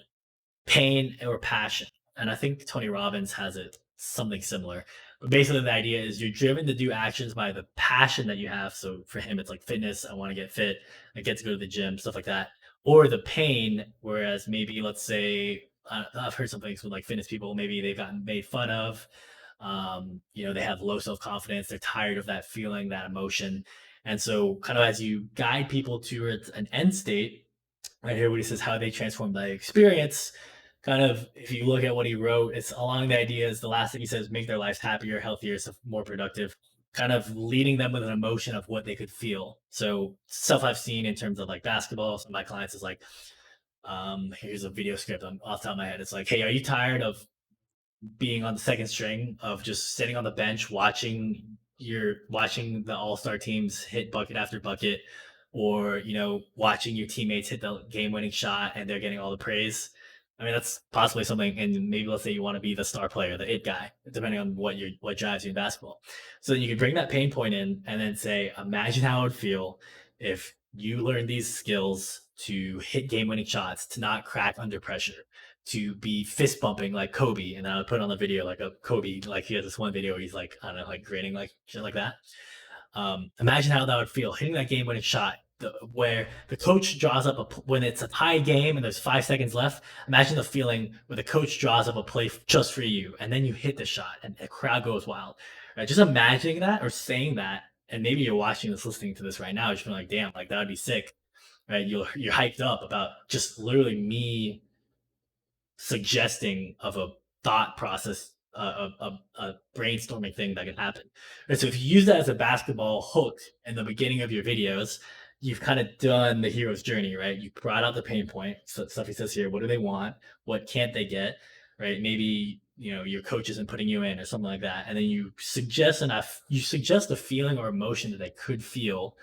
pain or passion. And I think Tony Robbins has it something similar. But basically the idea is you're driven to do actions by the passion that you have. So for him, it's like fitness. I want to get fit. I get to go to the gym, stuff like that. Or the pain, whereas maybe let's say I've heard some things with like fitness people, maybe they've gotten made fun of. They have low self-confidence. They're tired of that feeling, that emotion. And so kind of as you guide people towards an end state, right here, what he says, how they transform the experience. Kind of, if you look at what he wrote, it's along the ideas. The last thing he says, make their lives happier, healthier, more productive. Kind of leading them with an emotion of what they could feel. So stuff I've seen in terms of like basketball, some of my clients is like, here's a video script. I'm off the top of my head. It's like, hey, are you tired of being on the second string, of just sitting on the bench watching the all-star teams hit bucket after bucket, or watching your teammates hit the game-winning shot and they're getting all the praise? I mean, that's possibly something. And maybe let's say you want to be the star player, the it guy, depending on what drives you in basketball. So then you can bring that pain point in and then say, imagine how it would feel if you learn these skills to hit game-winning shots, to not crack under pressure, to be fist bumping like Kobe. And I would put on the video like a Kobe, like he has this one video where he's like, I don't know, like grinning, like shit like that. Imagine how that would feel, hitting that game winning shot, where the coach draws up when it's a tie game and there's 5 seconds left. Imagine the feeling where the coach draws up a play just for you, and then you hit the shot and the crowd goes wild. Right? Just imagining that or saying that, and maybe you're watching this, listening to this right now, you're just like, damn, like that would be sick. Right? You're hyped up about just literally me suggesting of a thought process, a brainstorming thing that can happen. And so if you use that as a basketball hook in the beginning of your videos, you've kind of done the hero's journey, right? You brought out the pain point. So stuff he says here, what do they want? What can't they get? Right? Maybe your coach isn't putting you in or something like that. And then you suggest a feeling or emotion that they could feel.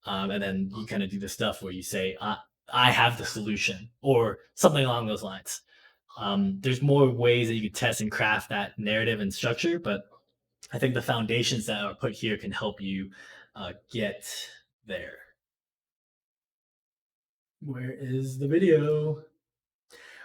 And then you kind of do the stuff where you say, I have the solution, or something along those lines. There's more ways that you can test and craft that narrative and structure, but I think the foundations that are put here can help you get there. Where is the video?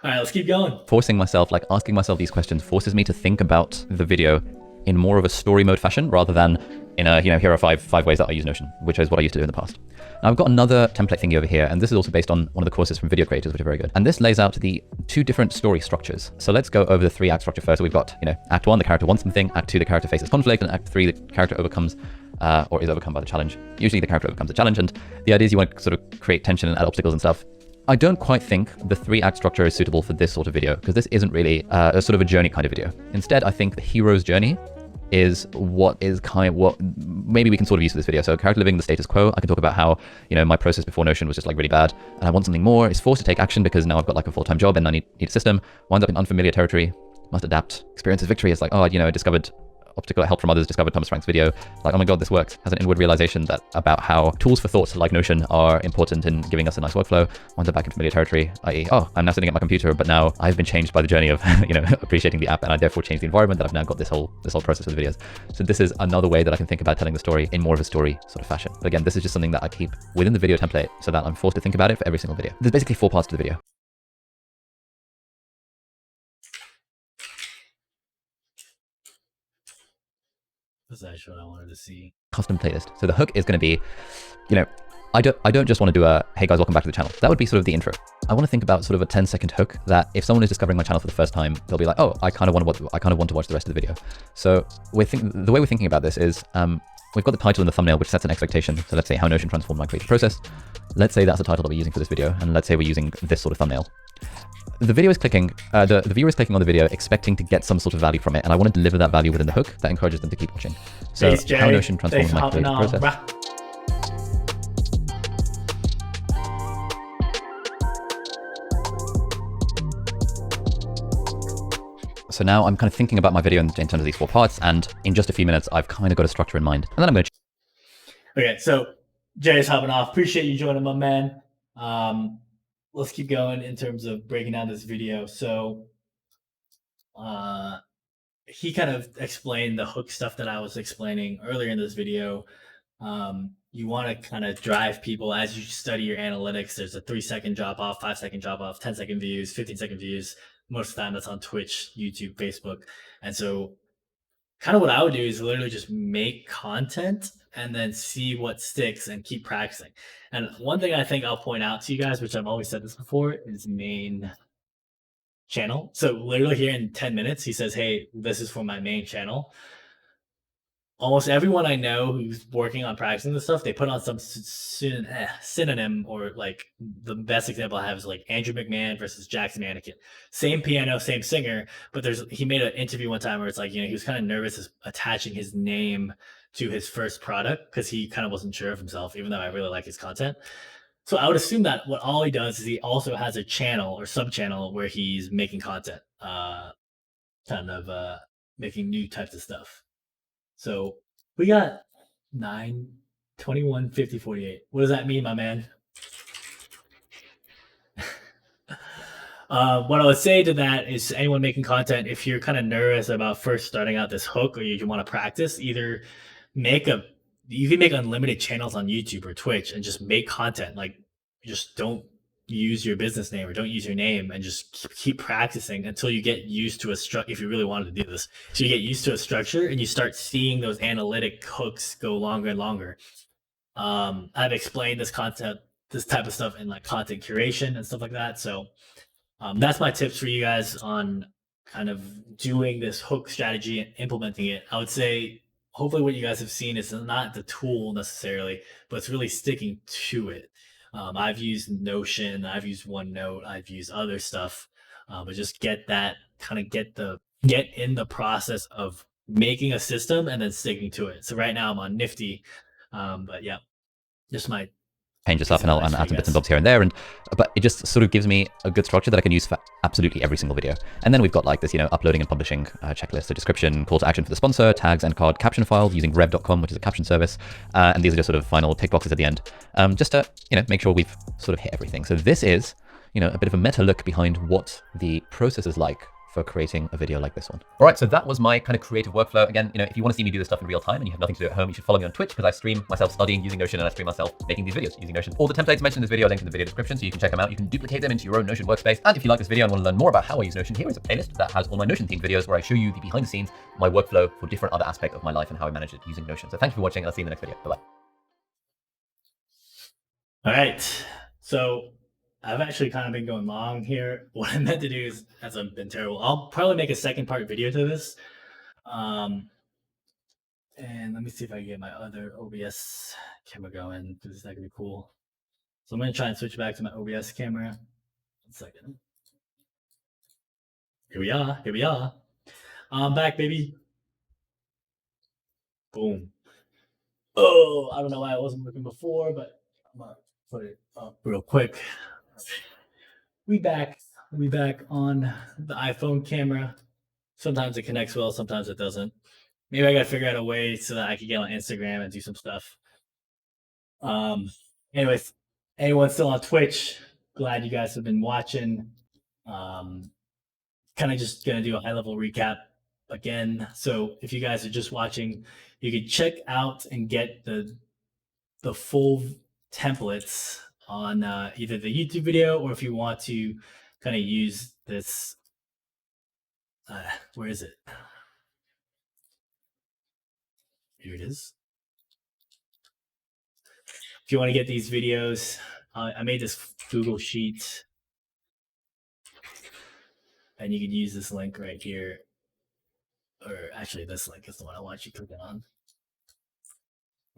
All right, let's keep going. Forcing myself, like asking myself these questions, forces me to think about the video in more of a story mode fashion rather than in a, here are five ways that I use Notion, which is what I used to do in the past. Now I've got another template thingy over here, and this is also based on one of the courses from video creators, which are very good. And this lays out the 2 different story structures. So let's go over the 3-act structure first. So we've got, Act 1, the character wants something. Act 2, the character faces conflict. And Act 3, the character overcomes or is overcome by the challenge. Usually the character overcomes the challenge. And the idea is you want to sort of create tension and add obstacles and stuff. I don't quite think the 3-act structure is suitable for this sort of video, because this isn't really a sort of a journey kind of video. Instead, I think the hero's journey is what maybe we can sort of use for this video. So character living the status quo, I can talk about how, my process before Notion was just like really bad, and I want something more, is forced to take action because now I've got like a full-time job and I need a system, winds up in unfamiliar territory, must adapt, experiences victory. It's like, I discovered obstacle, help from others, discovered Thomas Frank's video, like, oh my god, this works. Has an inward realization that about how tools for thoughts like Notion are important in giving us a nice workflow. Winds up back in familiar territory, i.e., I'm now sitting at my computer, but now I've been changed by the journey of appreciating the app, and I therefore changed the environment, that I've now got this whole process with videos. So this is another way that I can think about telling the story in more of a story sort of fashion. But again, this is just something that I keep within the video template so that I'm forced to think about it for every single video. There's basically 4 parts to the video. That's actually what I wanted to see. Custom playlist. So the hook is going to be, I don't just want to do a, hey guys, welcome back to the channel. That would be sort of the intro. I want to think about sort of a 10-second hook that if someone is discovering my channel for the first time, they'll be like, oh, I kind of want to watch the rest of the video. So the way we're thinking about this is, we've got the title and the thumbnail, which sets an expectation. So let's say how Notion transformed my creative process. Let's say that's the title that we're using for this video. And let's say we're using this sort of thumbnail. The video is clicking, the viewer is clicking on the video expecting to get some sort of value from it, and I want to deliver that value within the hook that encourages them to keep watching. So thanks, how Notion transformed my creative process. So now I'm kind of thinking about my video in terms of these 4 parts, and in just a few minutes, I've kind of got a structure in mind. And then I'm going to... Okay, so Jay's hopping off. Appreciate you joining, my man. Let's keep going in terms of breaking down this video. So he kind of explained the hook stuff that I was explaining earlier in this video. You want to kind of drive people as you study your analytics. There's a 3-second drop off, 5-second drop off, 10-second views, 15-second views. Most of the time that's on Twitch, YouTube, Facebook. And so kind of what I would do is literally just make content and then see what sticks and keep practicing. And one thing I think I'll point out to you guys, which I've always said this before, is main channel. So literally here in 10 minutes, he says, hey, this is for my main channel. Almost everyone I know who's working on practicing this stuff, they put on some synonym, or like the best example I have is like Andrew McMahon versus Jackson Anakin. Same piano, same singer, but he made an interview one time where it's like, he was kind of nervous attaching his name to his first product because he kind of wasn't sure of himself, even though I really like his content. So I would assume that what all he does is he also has a channel or sub channel where he's making content, making new types of stuff. So we got 9, 21, 50, 48. What does that mean, my man? What I would say to that is, anyone making content, if you're kind of nervous about first starting out this hook, or you want to practice, either you can make unlimited channels on YouTube or Twitch and just make content. Like, just don't use your business name or don't use your name, and just keep practicing until you get used to a structure. If you really wanted to do this, so you get used to a structure and you start seeing those analytic hooks go longer and longer. I've explained this type of stuff in like content curation and stuff like that. So that's my tips for you guys on kind of doing this hook strategy and implementing it. I would say hopefully what you guys have seen is not the tool necessarily, but it's really sticking to it. I've used Notion, I've used OneNote, I've used other stuff, but just get in the process of making a system and then sticking to it. So right now I'm on Nifty, but yeah, just my change this up, and I'll add some bits and bobs here and there, but it just sort of gives me a good structure that I can use for absolutely every single video. And then we've got like this, uploading and publishing checklist, a description, call to action for the sponsor, tags, end card, caption file using rev.com, which is a caption service. And these are just sort of final tick boxes at the end, just to make sure we've sort of hit everything. So this is a bit of a meta look behind what the process is like for creating a video like this one. All right, so that was my kind of creative workflow. Again, if you want to see me do this stuff in real time and you have nothing to do at home, you should follow me on Twitch, because I stream myself studying using Notion, and I stream myself making these videos using Notion. All the templates mentioned in this video are linked in the video description, so you can check them out. You can duplicate them into your own Notion workspace. And if you like this video and want to learn more about how I use Notion, here is a playlist that has all my Notion themed videos where I show you the behind the scenes, my workflow for different other aspects of my life and how I manage it using Notion. So thank you for watching, and I'll see you in the next video. Bye-bye. All right, so I've actually kind of been going long here. What I meant to do is, as I've been terrible, I'll probably make a second part video to this. And let me see if I can get my other OBS camera going, because that could be cool. So I'm going to try and switch back to my OBS camera. 1 second. Here we are. I'm back, baby. Boom. Oh, I don't know why I wasn't looking before, but I'm going to put it up real quick. We back on the iPhone camera. Sometimes it connects well, sometimes it doesn't. Maybe I gotta figure out a way so that I can get on Instagram and do some stuff. Anyways, anyone still on Twitch, glad you guys have been watching. Kind of just gonna do a high level recap again. So if you guys are just watching, you can check out and get the full templates on either the YouTube video, or if you want to kind of use this, where is it? Here it is. If you want to get these videos, I made this Google Sheet, and you can use this link right here. Or actually, this link is the one I want you to click on.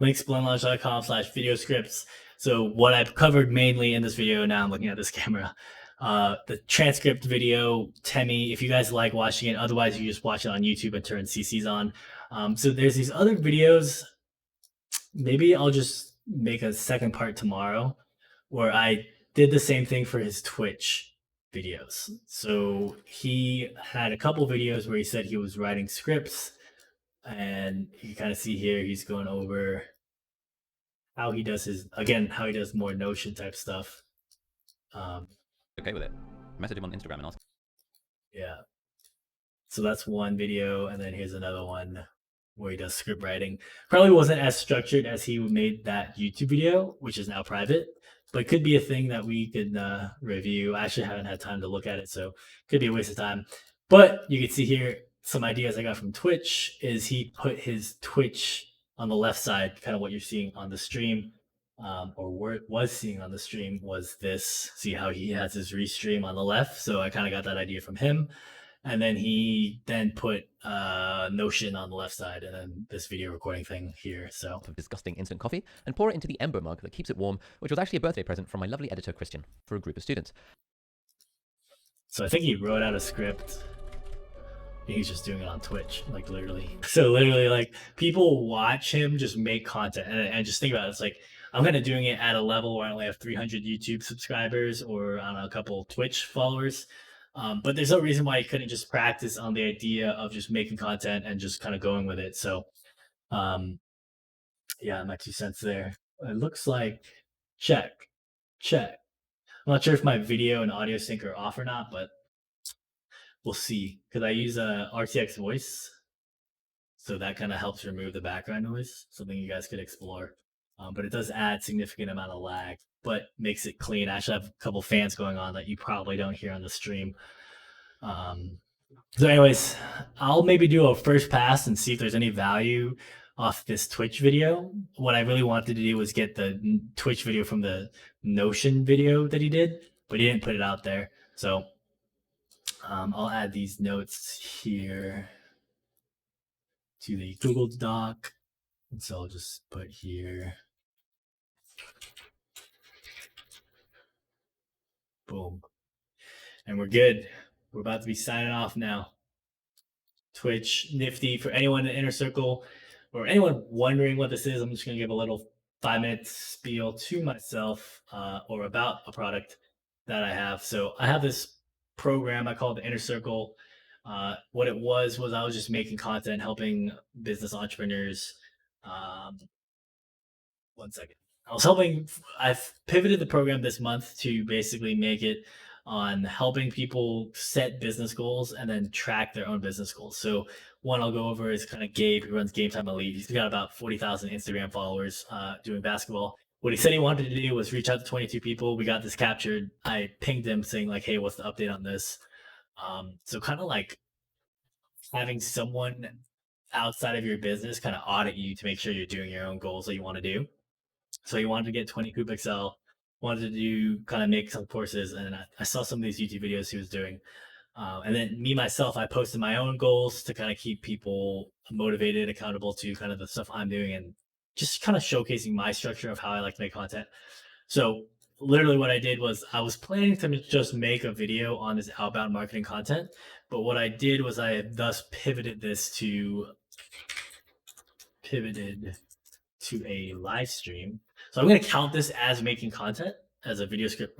linksblendlaunch.com/video scripts. So what I've covered mainly in this video, now I'm looking at this camera, the transcript video, Temi, if you guys like watching it, otherwise you just watch it on YouTube and turn CCs on. So there's these other videos. Maybe I'll just make a second part tomorrow where I did the same thing for his Twitch videos. So he had a couple videos where he said he was writing scripts, and you kind of see here he's going over how he does more Notion type stuff. Okay with it. Message him on Instagram and ask. Yeah. So that's one video, and then here's another one where he does script writing. Probably wasn't as structured as he made that YouTube video, which is now private, but could be a thing that we could review. I actually haven't had time to look at it, so could be a waste of time. But you can see here some ideas I got from Twitch is he put his Twitch on the left side, kind of what you're seeing on the stream. or was seeing on the stream was this. See how he has his restream on the left? So I kind of got that idea from him. And then he then put Notion on the left side and then this video recording thing here. So of disgusting instant coffee and pour it into the Ember mug that keeps it warm, which was actually a birthday present from my lovely editor Christian for a group of students. So I think he wrote out a script. He's just doing it on Twitch, like literally. So literally, like people watch him just make content, and just think about it. It's like I'm kind of doing it at a level where I only have 300 YouTube subscribers or I don't know, a couple Twitch followers. But there's no reason why you couldn't just practice on the idea of just making content and just kind of going with it. So, yeah, my 2 cents there. It looks like check. I'm not sure if my video and audio sync are off or not, but we'll see. Because I use a RTX voice, so that kind of helps remove the background noise. Something you guys could explore. But it does add significant amount of lag, but makes it clean. I actually have a couple fans going on that you probably don't hear on the stream. So anyways, I'll maybe do a first pass and see if there's any value off this Twitch video. What I really wanted to do was get the Twitch video from the Notion video that he did, but he didn't put it out there. So I'll add these notes here to the Google Doc. And so I'll just put here. Boom. And we're good. We're about to be signing off now. Twitch Nifty for anyone in the inner circle or anyone wondering what this is. I'm just going to give a little 5-minute spiel to myself or about a product that I have. So I have this program I call the Inner Circle. What it was I was just making content, helping business entrepreneurs. One second. I've pivoted the program this month to basically make it on helping people set business goals and then track their own business goals. So one I'll go over is kind of Gabe, who runs Game Time Elite. He's got about 40,000 Instagram followers doing basketball. What he said he wanted to do was reach out to 22 people. We got this captured. I pinged him saying like, hey, what's the update on this? So kind of like having someone outside of your business kind of audit you to make sure you're doing your own goals that you want to do. So he wanted to get 20 Coop Excel, wanted to do kind of make some courses, and I saw some of these YouTube videos he was doing. And then myself, I posted my own goals to kind of keep people motivated, accountable to kind of the stuff I'm doing and just kind of showcasing my structure of how I like to make content. So literally what I did was I was planning to just make a video on this outbound marketing content. But what I did was I thus pivoted to a live stream. So I'm going to count this as making content as a video script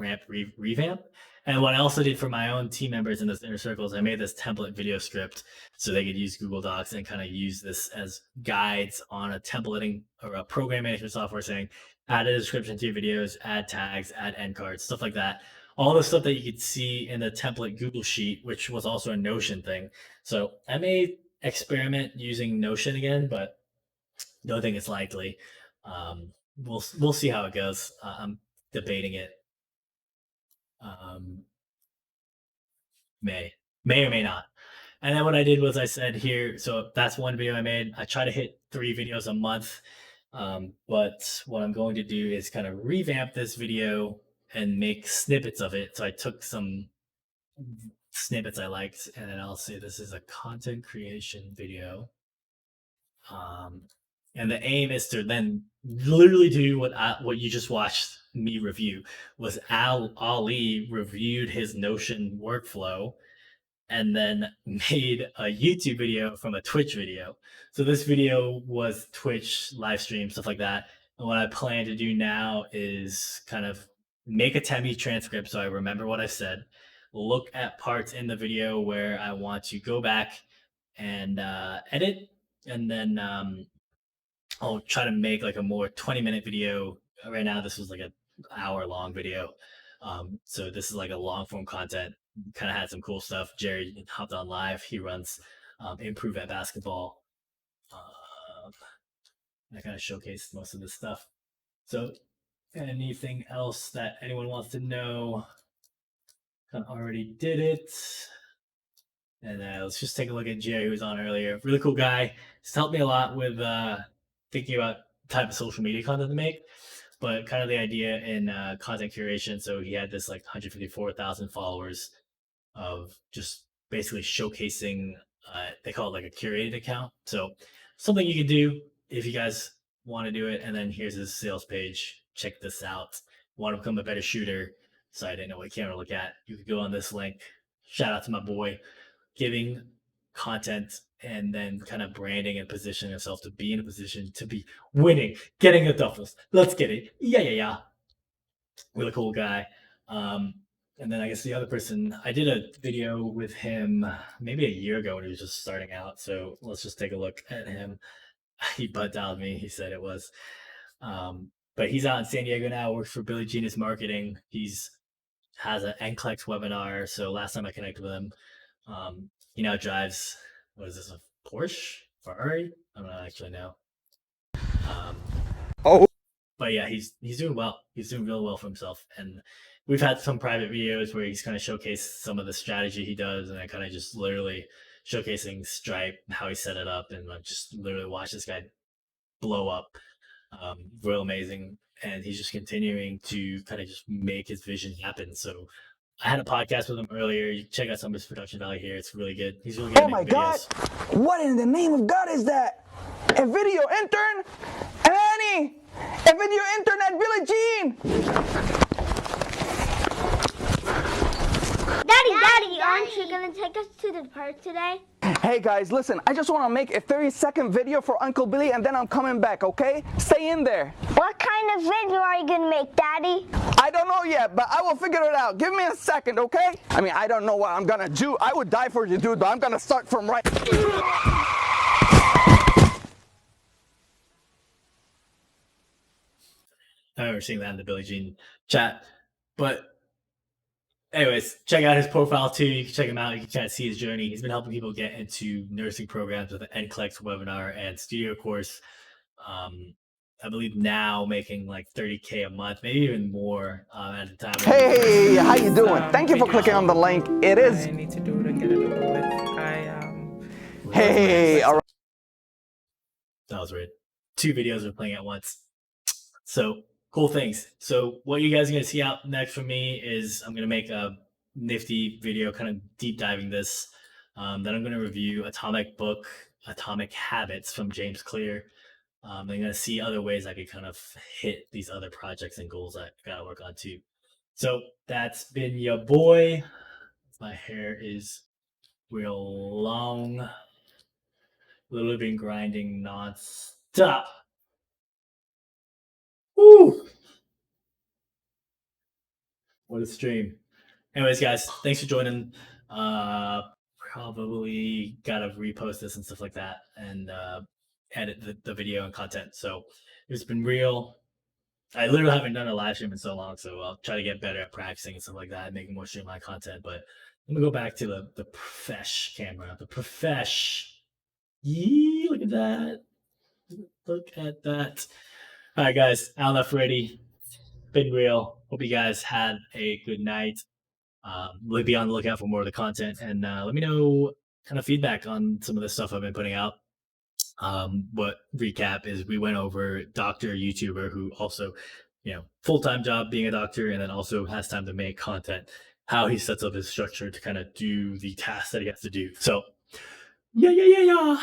revamp. And what I also did for my own team members in this inner circle is I made this template video script so they could use Google Docs and kind of use this as guides on a templating or a program management software saying, add a description to your videos, add tags, add end cards, stuff like that. All the stuff that you could see in the template Google Sheet, which was also a Notion thing. So I may experiment using Notion again, but don't think it's likely. We'll see how it goes. I'm debating it. May or may not. And then what I did was I said here, so that's one video I made. I try to hit 3 videos a month. But what I'm going to do is kind of revamp this video and make snippets of it. So I took some snippets I liked, and then I'll say this is a content creation video. And the aim is to then literally do what you just watched me review. Was Ali reviewed his Notion workflow and then made a YouTube video from a Twitch video. So this video was Twitch live stream, stuff like that. And what I plan to do now is kind of make a Temi transcript so I remember what I said, look at parts in the video where I want to go back and edit, and then I'll try to make like a more 20-minute video. Right now, this was like an hour-long video. So this is like a long-form content. Kind of had some cool stuff. Jerry hopped on live. He runs Improve at Basketball. I kind of showcased most of this stuff. So anything else that anyone wants to know? Kind of already did it. And let's just take a look at Jerry, who was on earlier. Really cool guy. He's helped me a lot with thinking about the type of social media content to make. but kind of the idea in content curation. So he had this like 154,000 followers of just basically showcasing. They call it like a curated account. So something you can do if you guys want to do it. And then here's his sales page. Check this out. Want to become a better shooter? So I didn't know what camera to look at. You could go on this link. Shout out to my boy, giving content and then kind of branding and positioning yourself to be in a position to be winning, getting the duffels. Let's get it. Yeah. Really cool guy. And then I guess the other person, I did a video with him maybe a year ago when he was just starting out. So let's just take a look at him. He butt dialed me. He said it was. But he's out in San Diego now, works for Billy Genius Marketing. Has an NCLEX webinar. So last time I connected with him, he now drives, what is this, a Porsche? Ferrari? I don't actually know. But yeah, he's doing well. He's doing really well for himself. And we've had some private videos where he's kind of showcased some of the strategy he does, and I kind of just literally showcasing Stripe, how he set it up, and like just literally watch this guy blow up. Real amazing. And he's just continuing to kind of just make his vision happen. So I had a podcast with him earlier. You can check out some of his production value here. It's really good. He's really good. Oh my God! What in the name of God is that? A video intern? Annie! A video intern at Billie Jean! Daddy, aren't you gonna take us to the park today? Hey guys, listen, I just want to make a 30-second video for Uncle Billy and then I'm coming back, okay? Stay in there. What kind of video are you gonna make, Daddy? I don't know yet, but I will figure it out. Give me a second, okay? I mean, I don't know what I'm gonna do. I would die for you, dude, but I'm gonna start from right... I remember seeing that in the Billie Jean chat. But anyways, check out his profile too. You can check him out. You can kind of see his journey. He's been helping people get into nursing programs with an NCLEX webinar and studio course. I believe now making like 30K a month, maybe even more at the time. Hey, how you doing? Thank you for clicking on the link. It is... I need to do to get it over with. Hey, all right. That was weird. 2 videos are playing at once. So cool things. So what you guys are going to see out next from me is I'm going to make a nifty video kind of deep diving this. Then I'm going to review Atomic Habits from James Clear. I'm going to see other ways I could kind of hit these other projects and goals I got to work on too. So that's been your boy. My hair is real long. Literally been grinding non-stop. Woo! What a stream. Anyways, guys, thanks for joining. Probably gotta repost this and stuff like that and edit the video and content. So it's been real. I literally haven't done a live stream in so long, so I'll try to get better at practicing and stuff like that, making more streamlined content. But let me go back to the profesh camera. The profesh. Yee, look at that. Look at that. All right, guys, Al enough ready. Been real. Hope you guys had a good night. We'll be on the lookout for more of the content, and let me know kind of feedback on some of the stuff I've been putting out. What recap is we went over doctor YouTuber who also, full-time job being a doctor and then also has time to make content, how he sets up his structure to kind of do the tasks that he has to do. So yeah.